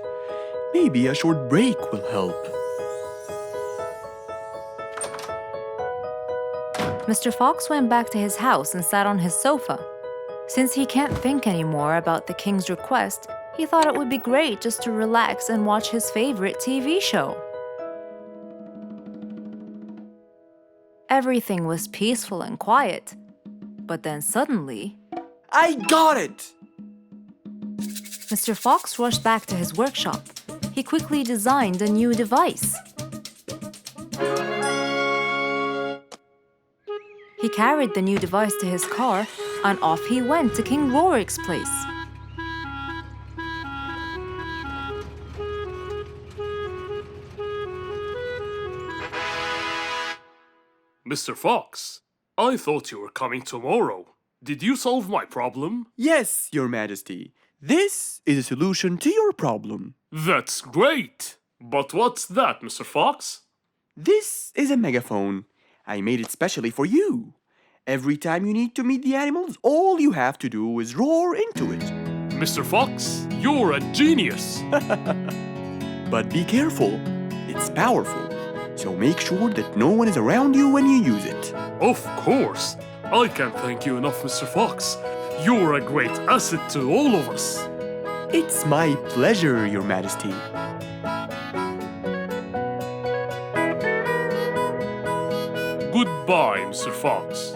B: Maybe a short break will help.
A: Mr. Fox went back to his house and sat on his sofa. Since he can't think anymore about the king's request, he thought it would be great just to relax and watch his favorite TV show. Everything was peaceful and quiet. But then suddenly,
B: I got it!
A: Mr. Fox rushed back to his workshop. He quickly designed a new device. He carried the new device to his car, and off he went to King Rorik's place.
C: Mr. Fox, I thought you were coming tomorrow. Did you solve my problem?
B: Yes, Your Majesty. This is a solution to your problem.
C: That's great! But what's that, Mr. Fox?
B: This is a megaphone. I made it specially for you. Every time you need to meet the animals, all you have to do is roar into it.
C: Mr. Fox, you're a genius!
B: But be careful. It's powerful. So make sure that no one is around you when you use it.
C: Of course! I can't thank you enough, Mr. Fox. You're a great asset to all of us.
B: It's my pleasure, Your Majesty.
C: Goodbye, Mr. Fox.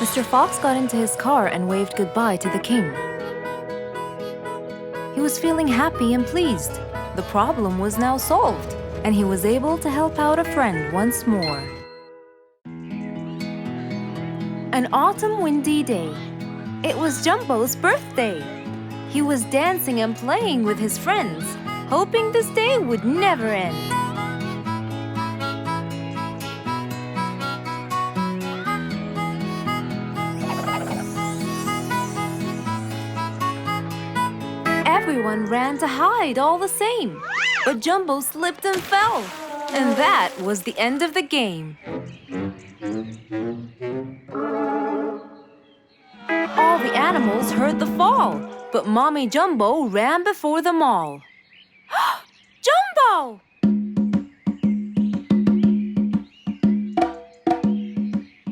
A: Mr. Fox got into his car and waved goodbye to the king. He was feeling happy and pleased. The problem was now solved, and he was able to help out a friend once more. An autumn windy day. It was Jumbo's birthday. He was dancing and playing with his friends, hoping this day would never end. Everyone ran to hide all the same, but Jumbo slipped and fell. And that was the end of the game. All the animals heard the fall, but Mommy Jumbo ran before them all. Jumbo!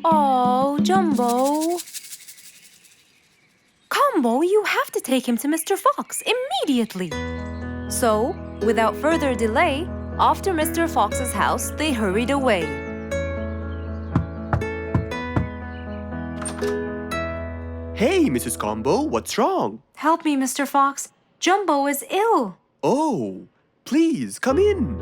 A: Oh, Jumbo. Combo, you have to take him to Mr. Fox immediately. So, without further delay, off to Mr. Fox's house they hurried away.
B: Hey, Mrs. Combo, what's wrong?
A: Help me, Mr. Fox. Jumbo is ill.
B: Oh, please come in.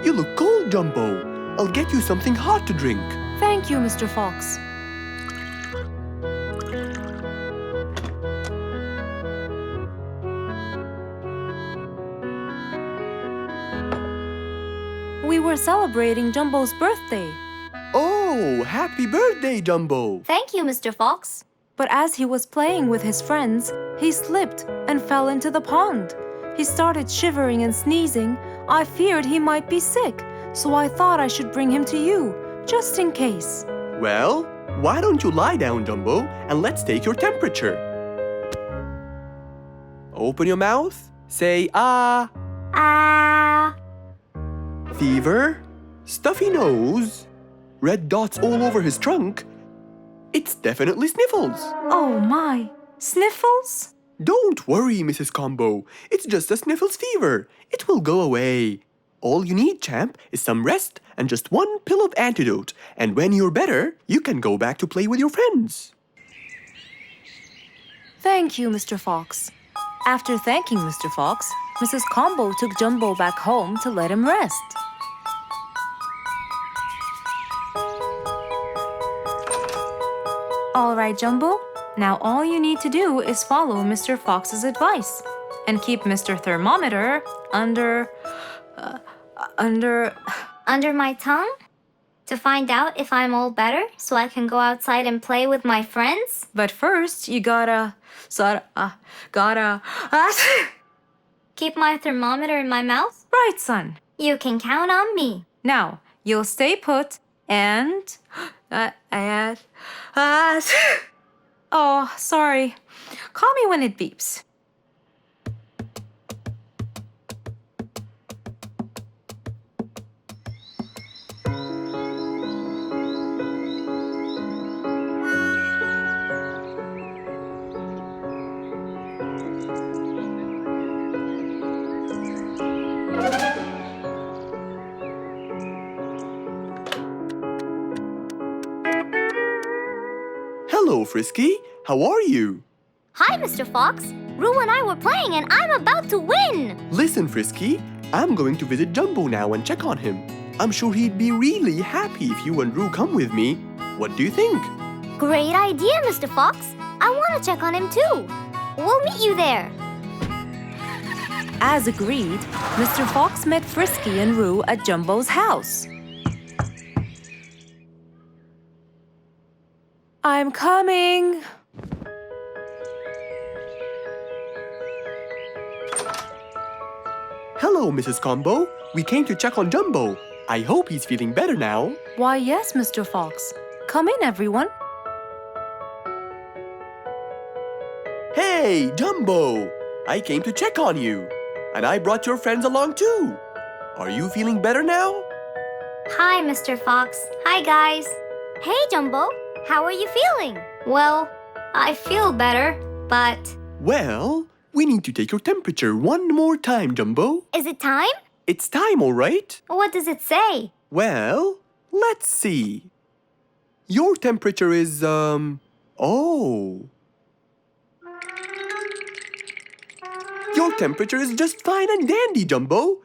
B: You look cold, Jumbo. I'll get you something hot to drink.
A: Thank you, Mr. Fox. We were celebrating Jumbo's birthday.
B: Oh, happy birthday, Jumbo.
I: Thank you, Mr. Fox.
A: But as he was playing with his friends, he slipped and fell into the pond. He started shivering and sneezing. I feared he might be sick, so I thought I should bring him to you, just in case.
B: Well, why don't you lie down, Jumbo, and let's take your temperature. Open your mouth. Say ah.
I: Ah.
B: Fever, stuffy nose, red dots all over his trunk. It's definitely sniffles.
A: Oh my, sniffles?
B: Don't worry, Mrs. Combo. It's just a sniffles fever. It will go away. All you need, champ, is some rest and just one pill of antidote. And when you're better, you can go back to play with your friends.
A: Thank you, Mr. Fox. After thanking Mr. Fox, Mrs. Combo took Jumbo back home to let him rest. All right, Jumbo. Now all you need to do is follow Mr. Fox's advice and keep Mr. Thermometer under
I: Under my tongue? To find out if I'm all better so I can go outside and play with my friends?
A: But first, you gotta
I: Keep my thermometer in my mouth?
A: right, son.
I: You can count on me.
A: Now, you'll stay put and oh, sorry. Call me when it beeps.
B: Hello, Frisky. How are you?
D: Hi, Mr. Fox. Roo and I were playing and I'm about to win!
B: Listen, Frisky. I'm going to visit Jumbo now and check on him. I'm sure he'd be really happy if you and Roo come with me. What do you think?
D: Great idea, Mr. Fox. I want to check on him too. We'll meet you there.
A: As agreed, Mr. Fox met Frisky and Roo at Jumbo's house. I'm coming.
B: Hello, Mrs. Combo. We came to check on Jumbo. I hope he's feeling better now.
A: Why, yes, Mr. Fox. Come in, everyone.
B: Hey, Jumbo! I came to check on you. And I brought your friends along too. Are you feeling better now?
I: Hi, Mr. Fox. Hi, guys.
D: Hey, Jumbo. How are you feeling?
I: Well, I feel better, but
B: Well, we need to take your temperature one more time, Jumbo.
D: Is it time?
B: It's time, all right?
I: what does it say?
B: Well, let's see. Your temperature is, oh. Your temperature is just fine and dandy, Jumbo.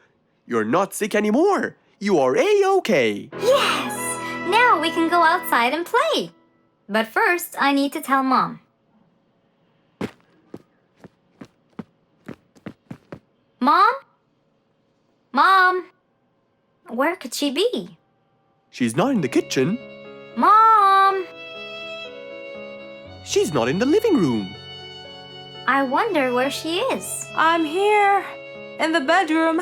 B: You're not sick anymore. You are A-OK.
I: Yes! Now we can go outside and play. But first, I need to tell Mom. Mom? Mom? Where could she be?
B: She's not in the kitchen.
I: Mom!
B: She's not in the living room.
I: I wonder where she is.
A: I'm here, in the bedroom.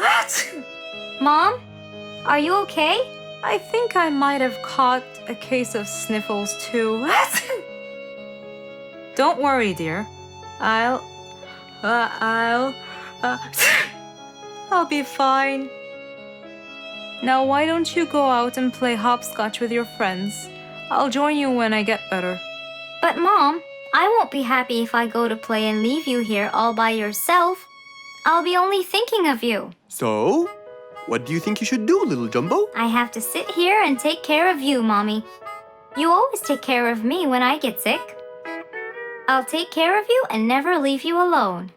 I: Mom, are you okay?
A: I think I might have caught a case of sniffles too. Don't worry, dear. I'll be fine. Now, why don't you go out and play hopscotch with your friends? I'll join you when I get better.
I: But Mom, I won't be happy if I go to play and leave you here all by yourself. I'll be only thinking of you.
B: So, what do you think you should do, little Jumbo?
I: I have to sit here and take care of you, Mommy. You always take care of me when I get sick. I'll take care of you and never leave you alone.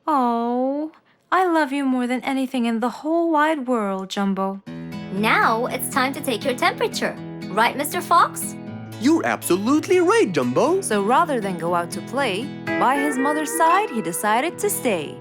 A: Oh, I love you more than anything in the whole wide world, Jumbo.
I: Now it's time to take your temperature. Right, Mr. Fox?
B: You're absolutely right, Jumbo.
A: So rather than go out to play, by his mother's side, he decided to stay.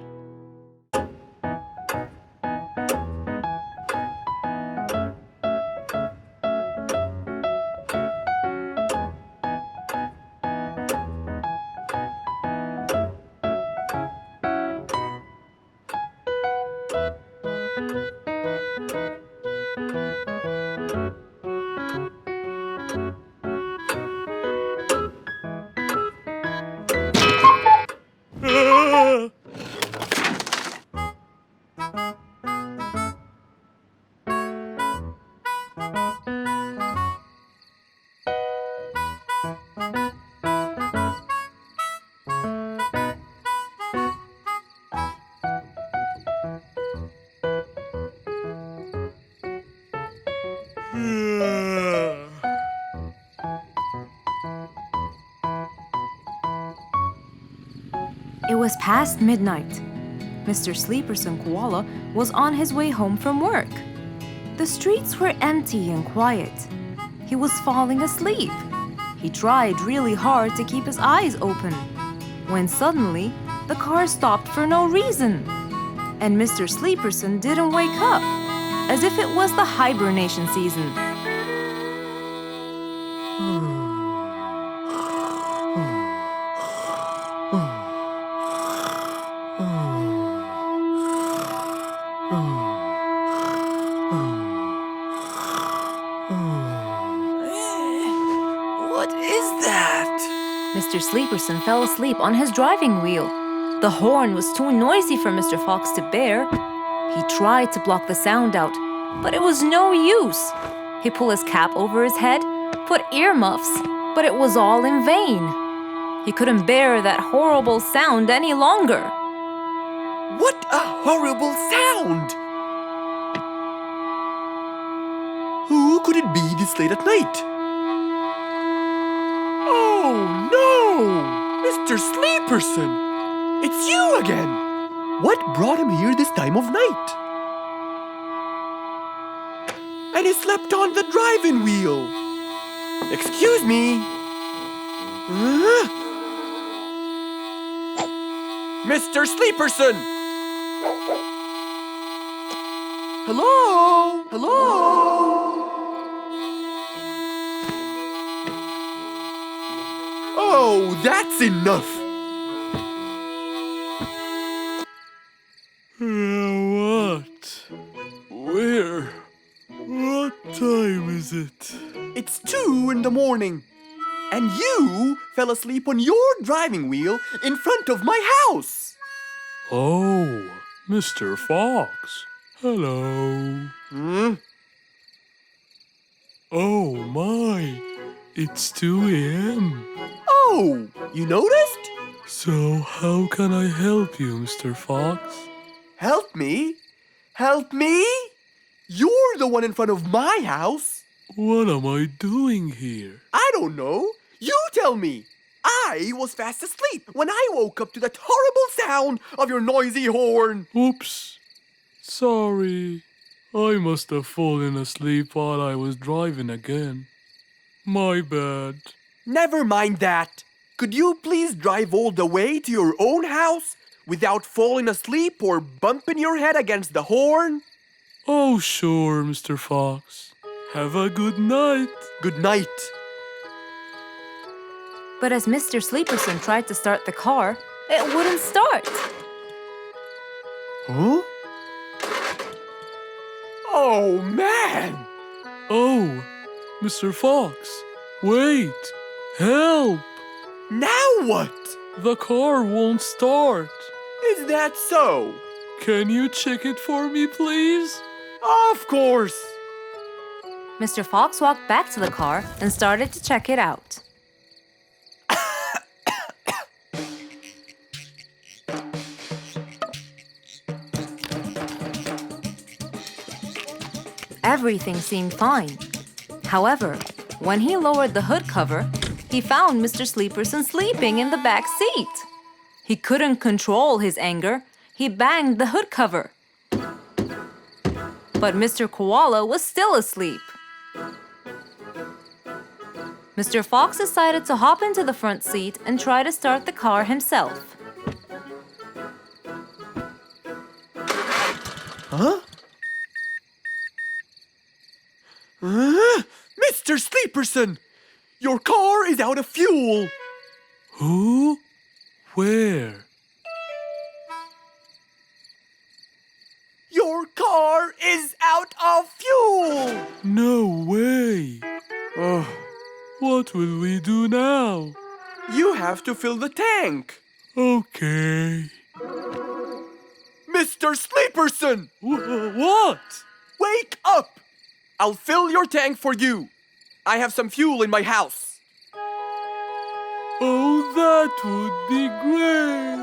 A: It was past midnight. Mr. Sleeperson Koala was on his way home from work. The streets were empty and quiet. He was falling asleep. He tried really hard to keep his eyes open, when suddenly the car stopped for no reason. And Mr. Sleeperson didn't wake up, as if it was the hibernation season.
F: What is that?
A: Mr. Sleeperson fell asleep on his driving wheel. The horn was too noisy for Mr. Fox to bear. He tried to block the sound out, but it was no use. He pulled his cap over his head, put earmuffs, but it was all in vain. He couldn't bear that horrible sound any longer.
F: What a horrible sound!
B: Who could it be this late at night?
F: Oh no! Mr. Sleeperson! It's you again!
B: What brought him here this time of night?
F: And he slept on the driving wheel. Excuse me. Mr. Sleeperson! Hello? Hello?
B: Oh, that's enough!
C: What? Where? What time is it?
B: It's 2 in the morning. And you fell asleep on your driving wheel in front of my house.
C: Oh, Mr. Fox. Hello. Oh my, it's 2 a.m.
B: Oh, you noticed?
C: So how can I help you, Mr. Fox?
B: Help me? Help me? You're the one in front of my house.
C: What am I doing here?
B: I don't know. You tell me. I was fast asleep when I woke up to that horrible sound of your noisy horn.
C: Oops. Sorry. I must have fallen asleep while I was driving again. My bad.
B: Never mind that. Could you please drive all the way to your own house without falling asleep or bumping your head against the horn?
C: Oh, sure, Mr. Fox. Have a good night.
B: Good night.
A: But as Mr. Sleeperson tried to start the car, it wouldn't start.
B: Huh? Oh, man!
C: Oh, Mr. Fox, wait! Help!
B: Now what?
C: The car won't start.
B: Is that so?
C: Can you check it for me, please?
B: Of course!
A: Mr. Fox walked back to the car and started to check it out. Everything seemed fine. However, when he lowered the hood cover, he found Mr. Sleeperson sleeping in the back seat. He couldn't control his anger. He banged the hood cover. But Mr. Koala was still asleep. Mr. Fox decided to hop into the front seat and try to start the car himself.
B: Huh? Mr. Sleeperson! Your car is out of fuel!
C: Who? Where?
B: Your car is out of fuel!
C: No way!
B: Oh,
C: What will we do now?
B: you have to fill the tank!
C: Okay.
B: Mr. Sleeperson!
C: What?
B: Wake up! I'll fill your tank for you. I have some fuel in my house.
C: Oh, that would be great.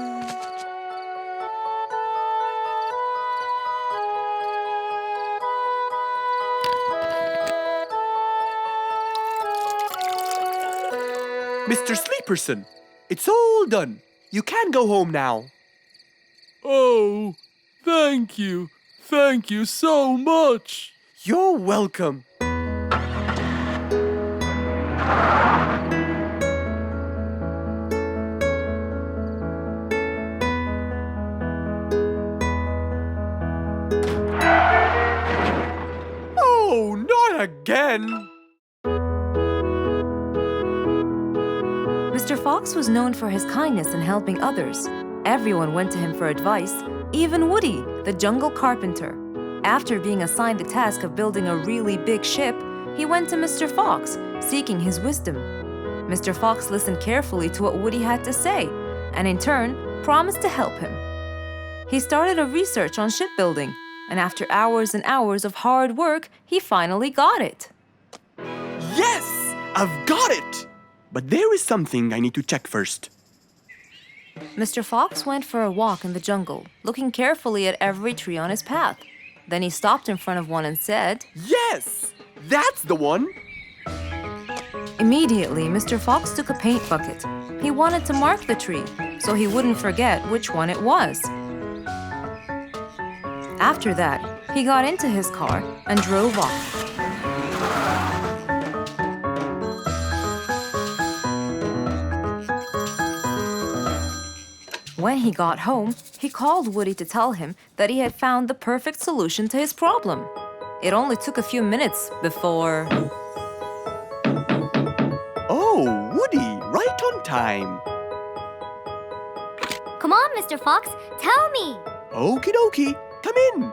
B: Mr. Sleeperson, it's all done. You can go home now.
C: Oh, thank you. Thank you so much.
B: You're welcome. Oh, not again!
A: Mr. Fox was known for his kindness in helping others. Everyone went to him for advice, even Woody, the jungle carpenter. After being assigned the task of building a really big ship, he went to Mr. Fox, seeking his wisdom. Mr. Fox listened carefully to what Woody had to say, and in turn, promised to help him. He started a research on shipbuilding, and after hours and hours of hard work, he finally got it.
B: Yes! I've got it! But there is something I need to check first.
A: Mr. Fox went for a walk in the jungle, looking carefully at every tree on his path. Then he stopped in front of one and said,
B: Yes! That's the one!
A: Immediately, Mr. Fox took a paint bucket. He wanted to mark the tree, so he wouldn't forget which one it was. After that, he got into his car and drove off. When he got home, he called Woody to tell him that he had found the perfect solution to his problem. It only took a few minutes before...
B: Oh, Woody, right on time.
D: Come on, Mr. Fox, tell me.
B: Okie dokie, come in.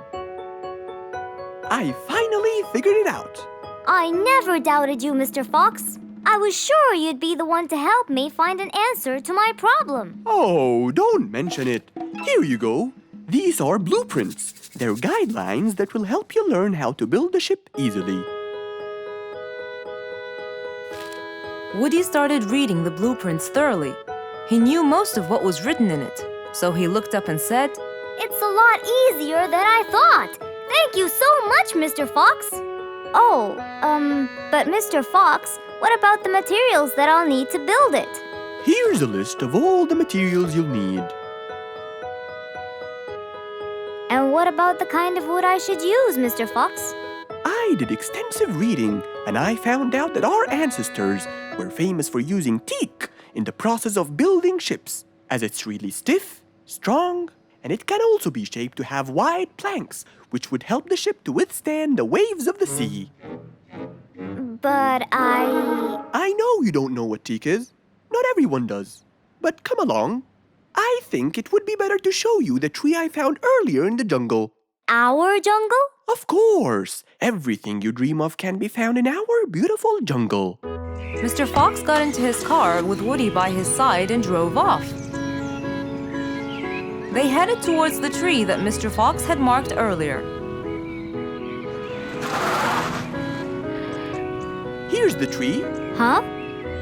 B: I finally figured it out.
D: I never doubted you, Mr. Fox. I was sure you'd be the one to help me find an answer to my problem.
B: Oh, don't mention it. Here you go. These are blueprints. They're guidelines that will help you learn how to build the ship easily.
A: Woody started reading the blueprints thoroughly. He knew most of what was written in it, so he looked up and said,
D: It's a lot easier than I thought. Thank you so much, Mr. Fox. Oh, but Mr. Fox, what about the materials that I'll need to build it?
B: Here's a list of all the materials you'll need.
D: And what about the kind of wood I should use, Mr. Fox?
B: I did extensive reading, and I found out that our ancestors were famous for using teak in the process of building ships, as it's really stiff, strong, and it can also be shaped to have wide planks, which would help the ship to withstand the waves of the sea.
D: But
B: I know you don't know what teak is. Not everyone does. But come along. I think it would be better to show you the tree I found earlier in the jungle.
I: Our jungle?
B: Of course! Everything you dream of can be found in our beautiful jungle.
A: Mr. Fox got into his car with Woody by his side and drove off. They headed towards the tree that Mr. Fox had marked earlier.
B: Here's the tree.
I: Huh?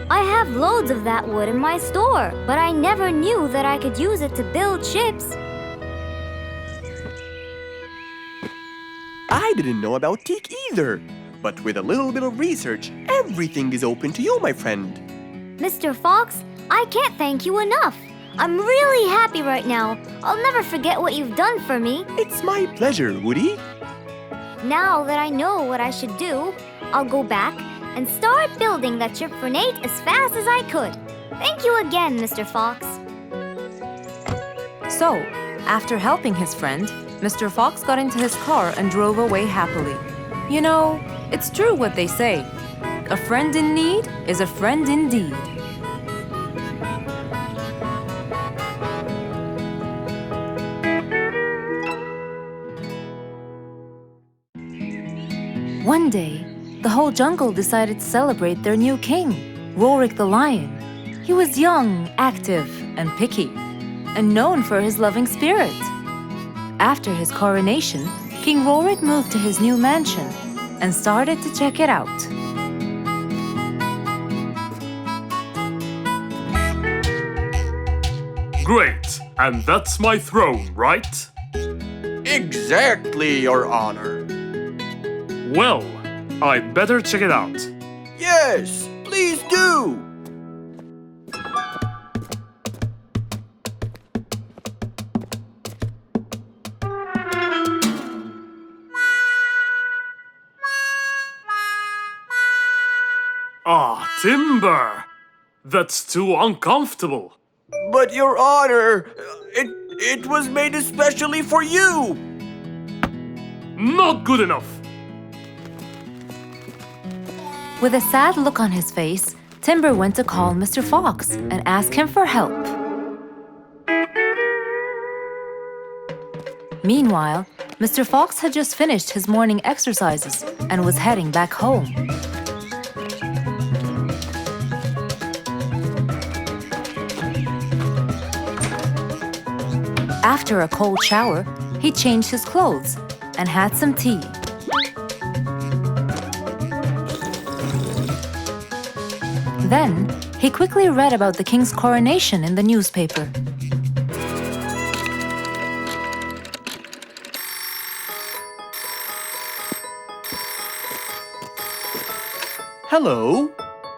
I: I have loads of that wood in my store, but I never knew that I could use it to build ships.
B: I didn't know about teak either. But with a little bit of research, everything is open to you, my friend.
I: Mr. Fox, I can't thank you enough. I'm really happy right now. I'll never forget what you've done for me.
B: It's my pleasure, Woody.
I: Now that I know what I should do, I'll go back and start building that ship for Nate as fast as I could. Thank you again, Mr. Fox.
A: So, after helping his friend, Mr. Fox got into his car and drove away happily. You know, it's true what they say. A friend in need is a friend indeed. One day, the whole jungle decided to celebrate their new king, Rorik the lion. He was young, active, and picky, and known for his loving spirit. After his coronation, King Rorik moved to his new mansion and started to check it out.
C: Great, and that's my throne, right?
F: Exactly, Your Honor.
C: Well, I'd better check it out.
F: Yes, please do.
C: Ah, timber! That's too uncomfortable.
F: But Your Honor, it was made especially for you.
C: Not good enough.
A: With a sad look on his face, Timber went to call Mr. Fox and ask him for help. Meanwhile, Mr. Fox had just finished his morning exercises and was heading back home. After a cold shower, he changed his clothes and had some tea. Then, he quickly read about the king's coronation in the newspaper.
B: Hello.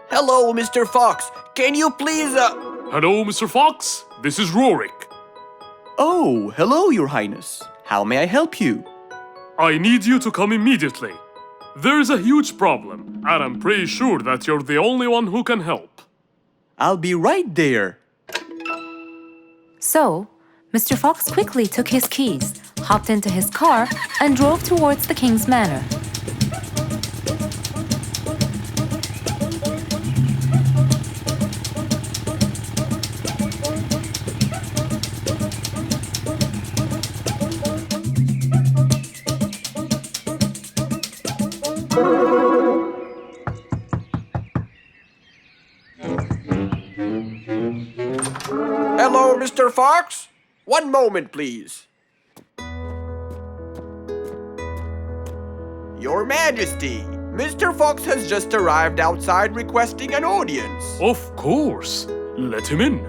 F: Hello, Mr. Fox. Can you please,
C: Hello, Mr. Fox. This is Rorik.
B: Oh, hello, Your Highness. How may I help you?
C: I need you to come immediately. There's a huge problem, and I'm pretty sure that you're the only one who can help.
B: I'll be right there.
A: So, Mr. Fox quickly took his keys, hopped into his car, and drove towards the king's manor.
F: hello, Mr. Fox? One moment, please. Your Majesty, Mr. Fox has just arrived outside requesting an audience.
C: Of course. Let him in.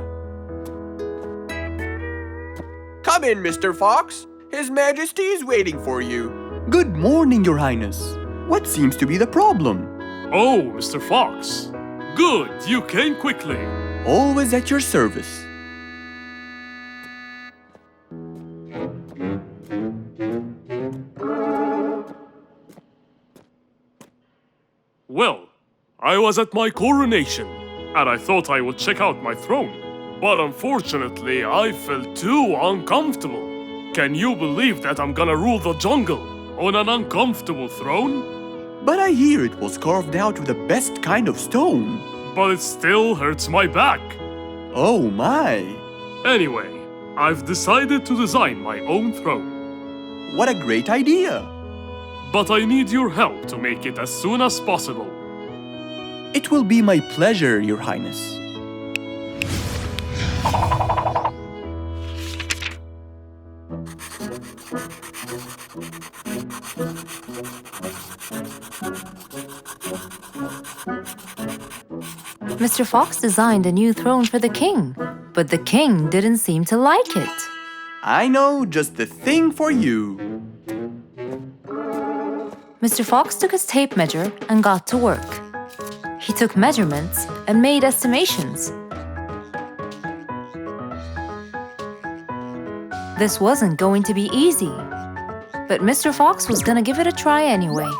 F: Come in, Mr. Fox. His Majesty is waiting for you.
B: Good morning, Your Highness. What seems to be the problem?
C: Oh, Mr. Fox. Good, you came quickly.
B: Always at your service.
C: Well, I was at my coronation, and I thought I would check out my throne. But unfortunately, I felt too uncomfortable. Can you believe that I'm gonna rule the jungle on an uncomfortable throne?
B: But I hear it was carved out of the best kind of stone.
C: but it still hurts my back.
B: Oh my!
C: Anyway, I've decided to design my own throne.
B: What a great idea!
C: But I need your help to make it as soon as possible.
B: It will be my pleasure, Your Highness.
A: Mr. Fox designed a new throne for the king, but the king didn't seem to like it.
B: I know just the thing for you.
A: Mr. Fox took his tape measure and got to work. He took measurements and made estimations. This wasn't going to be easy, but Mr. Fox was gonna give it a try anyway.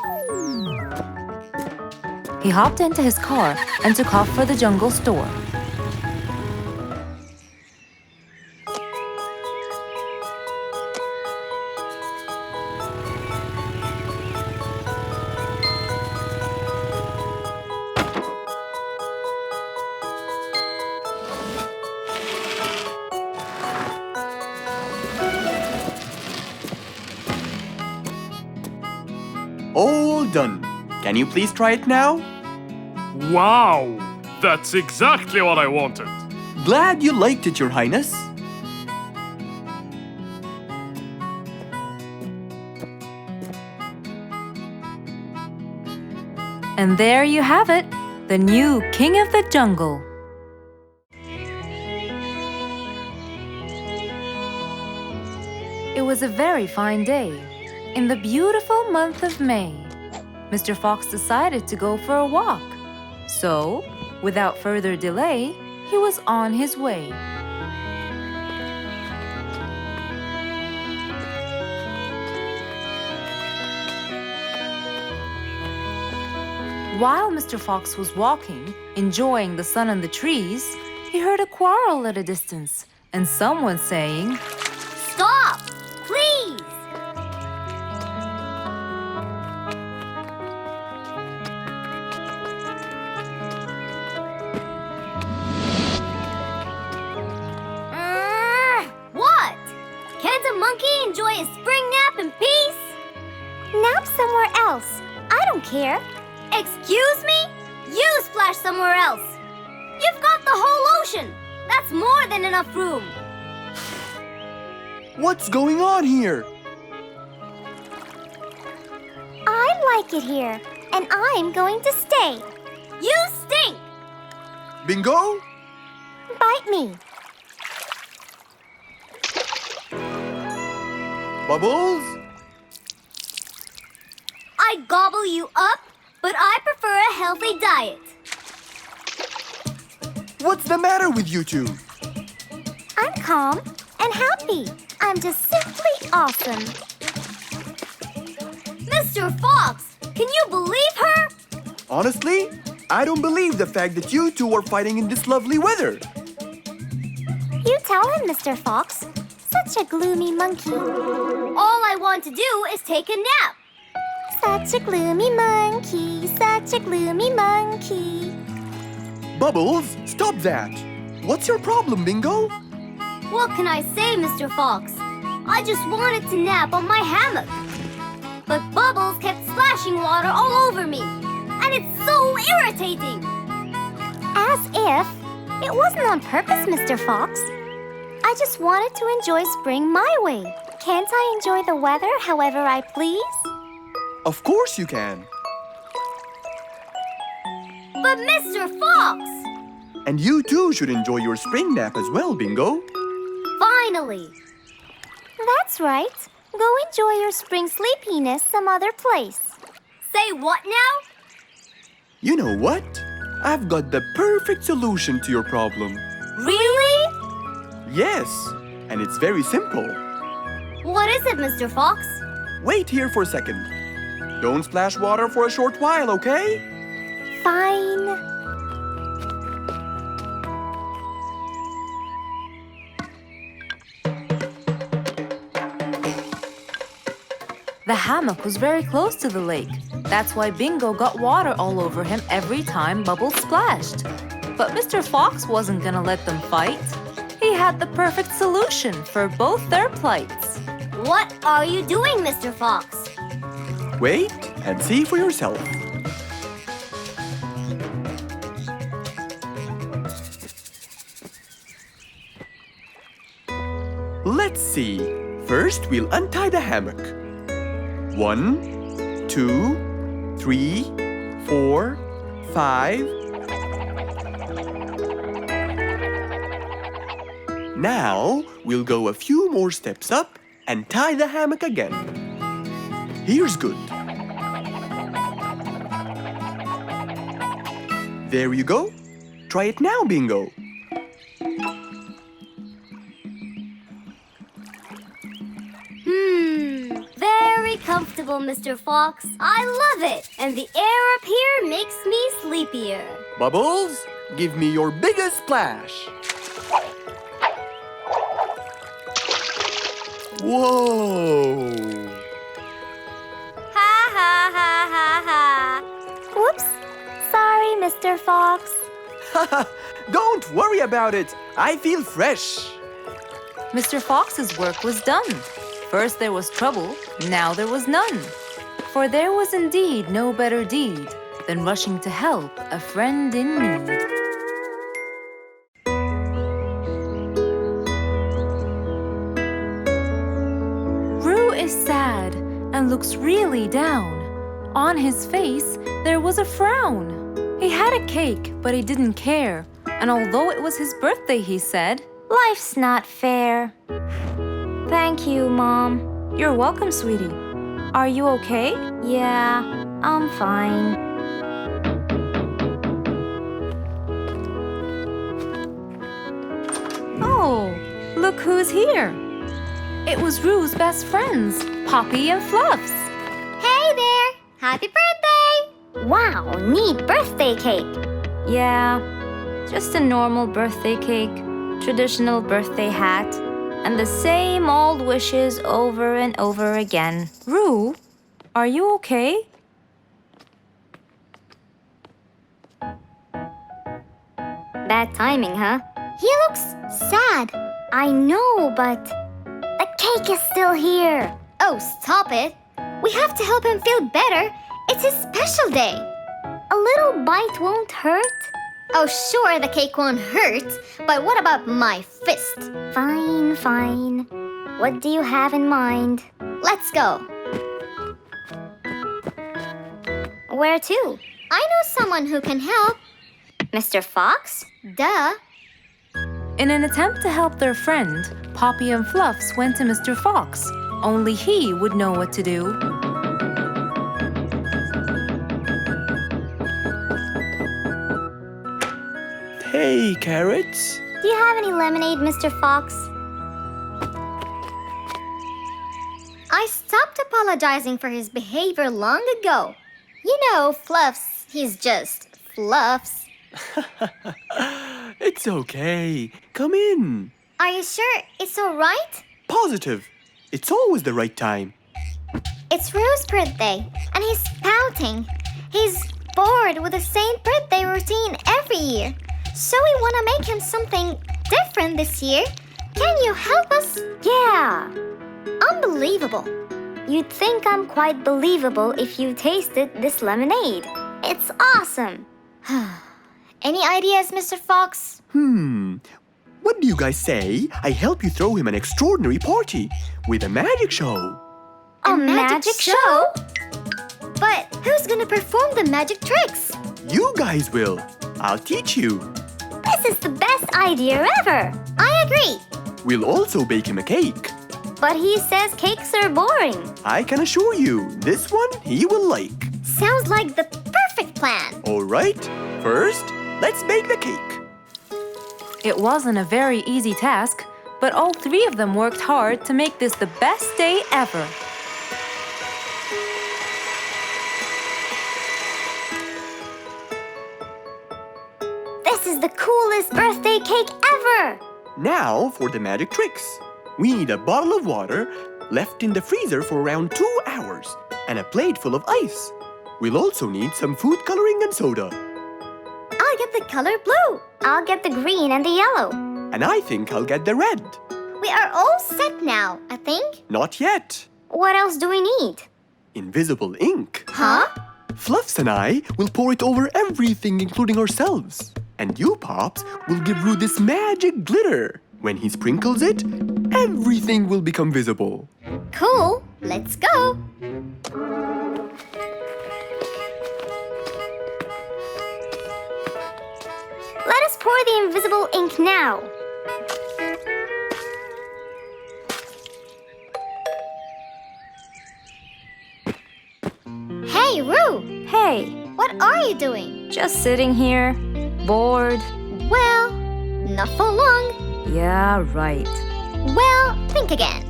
A: He hopped into his car and took off for the jungle store.
B: All done. Can you please try it now?
C: Wow! That's exactly what I wanted.
B: Glad you liked it, Your Highness.
A: And there you have it, the new king of the jungle. It was a very fine day. In the beautiful month of May, Mr. Fox decided to go for a walk. So, without further delay, he was on his way. While Mr. Fox was walking, enjoying the sun and the trees, he heard a quarrel at a distance and someone saying,
D: Stop! Please! What? Can't a monkey enjoy a spring nap in peace? Nap somewhere else. I don't care. Excuse me? You splash somewhere else. You've got the whole ocean. That's more than enough room.
B: What's going on here?
D: I like it here, and I'm going to stay. You stink!
B: Bingo?
D: Bite me.
B: Bubbles?
D: I gobble you up, but I prefer a healthy diet.
B: What's the matter with you two?
D: I'm calm and happy. I'm just simply awesome. Mr. Fox, can you believe her?
B: Honestly, I don't believe the fact that you two are fighting in this lovely weather.
D: You tell him, Mr. Fox. Such a gloomy monkey. All I want to do is take a nap. Such a gloomy monkey, such a gloomy monkey.
B: Bubbles, stop that. What's your problem, Bingo?
D: What can I say, Mr. Fox? I just wanted to nap on my hammock. But Bubbles kept splashing water all over me. And it's so irritating. As if it wasn't on purpose, Mr. Fox. I just wanted to enjoy spring my way. Can't I enjoy the weather however I please?
B: Of course you can.
D: But Mr. Fox!
B: And you too should enjoy your spring nap as well, Bingo.
D: Finally! That's right. Go enjoy your spring sleepiness some other place. Say what now?
B: You know what? I've got the perfect solution to your problem.
D: Really?
B: Yes, and it's very simple.
D: What is it, Mr. Fox?
B: Wait here for a second. Don't splash water for a short while, okay?
D: Fine.
A: The hammock was very close to the lake. That's why Bingo got water all over him every time Bubbles splashed. But Mr. Fox wasn't gonna let them fight. He had the perfect solution for both their plights.
I: What are you doing, Mr. Fox?
B: Wait and see for yourself. Let's see. First, we'll untie the hammock. 1, 2, 3, 4, 5. Now, we'll go a few more steps up and tie the hammock again. Here's good. There you go. Try it now, Bingo.
I: Very comfortable, Mr. Fox. I love it. And the air up here makes me sleepier.
B: Bubbles, give me your biggest splash. Whoa!
I: Ha ha ha ha ha. Whoops. Sorry, Mr. Fox.
B: Don't worry about it. I feel fresh.
A: Mr. Fox's work was done. First there was trouble, now there was none. For there was indeed no better deed than rushing to help a friend in need. Roo is sad and looks really down. On his face there was a frown. He had a cake, but he didn't care. And although it was his birthday, he said,
I: Life's not fair. Thank you, Mom.
G: You're welcome, sweetie. Are you okay?
I: Yeah, I'm fine.
A: "Oh, look who's here." It was Roo's best friends, Poppy and Fluffs.
D: Hey there! Happy birthday!
I: Wow, neat birthday cake. Yeah, just a normal birthday cake, traditional birthday hat, and the same old wishes over and over again.
A: Roo, are you okay?
I: Bad timing, huh?
D: He looks sad.
I: I know, but the cake is still here.
D: Oh, stop it. We have to help him feel better. It's his special day.
I: A little bite won't hurt.
D: Oh, sure, the cake won't hurt. But what about my fist?
I: Fine, fine. What do you have in mind?
D: Let's go.
I: Where to?
D: I know someone who can help.
I: Mr. Fox?
D: Duh.
A: In an attempt to help their friend, Poppy and Fluffs went to Mr. Fox. Only he would know what to do.
B: Hey, Carrots.
I: Do you have any lemonade, Mr. Fox?
D: I stopped apologizing for his behavior long ago. You know, Fluffs, he's just Fluffs.
B: It's okay. Come in.
D: Are you sure it's all right?
B: Positive. It's always the right time.
D: It's Roo's birthday, and he's pouting. He's bored with the same birthday routine every year. So we want to make him something different this year. Can you help us?
I: Yeah.
D: Unbelievable.
I: You'd think I'm quite believable if you tasted this lemonade. It's awesome.
D: Any ideas, Mr. Fox?
B: What do you guys say I help you throw him an extraordinary party with a magic show?
I: A magic show?
D: But who's gonna perform the magic tricks?
B: You guys will. I'll teach you.
I: This is the best idea ever.
D: I agree.
B: We'll also bake him a cake.
I: But he says cakes are boring.
B: I can assure you, this one he will like.
D: Sounds like the perfect plan.
B: All right, first, let's bake the cake.
A: It wasn't a very easy task, but all three of them worked hard to make this the best day ever.
I: This is the coolest birthday cake ever!
B: Now for the magic tricks. We need a bottle of water left in the freezer for around 2 hours and a plate full of ice. We'll also need some food coloring and soda.
D: I'll get the color blue. I'll get the green and the yellow.
B: And I think I'll get the red.
D: We are all set now, I think.
B: Not yet.
I: What else do we need?
B: Invisible ink.
D: Huh?
B: Fluffs and I will pour it over everything, including ourselves. And you, Pops, will give Roo this magic glitter. When he sprinkles it, everything will become visible.
D: Cool. Let's go.
I: Let us pour the invisible ink now.
D: Hey, Roo.
I: Hey,
D: What are you doing?
I: just sitting here, bored.
D: Well, not for long.
I: Yeah, right.
D: Well, think again.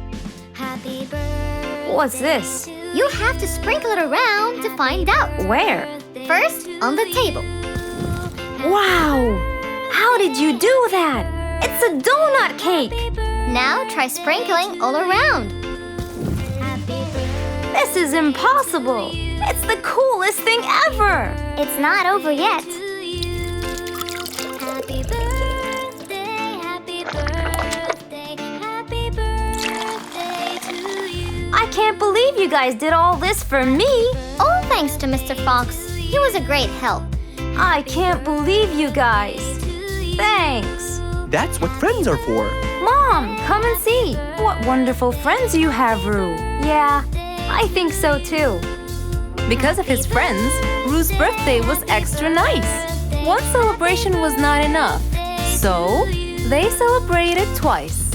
I: What's this?
D: You have to sprinkle it around to find out.
I: Where?
D: First, on the table.
I: Wow! How did you do that? It's a donut cake!
D: Now try sprinkling all around.
I: This is impossible! It's the coolest thing ever!
D: It's not over yet.
I: I can't believe you guys did all this for me!
D: All thanks to Mr. Fox. He was a great help.
I: I can't believe you guys! Thanks!
B: That's what friends are for.
I: Mom, come and see! What wonderful friends you have, Roo! Yeah, I think so too.
A: Because of his friends, Roo's birthday was extra nice. One celebration was not enough, so they celebrated twice.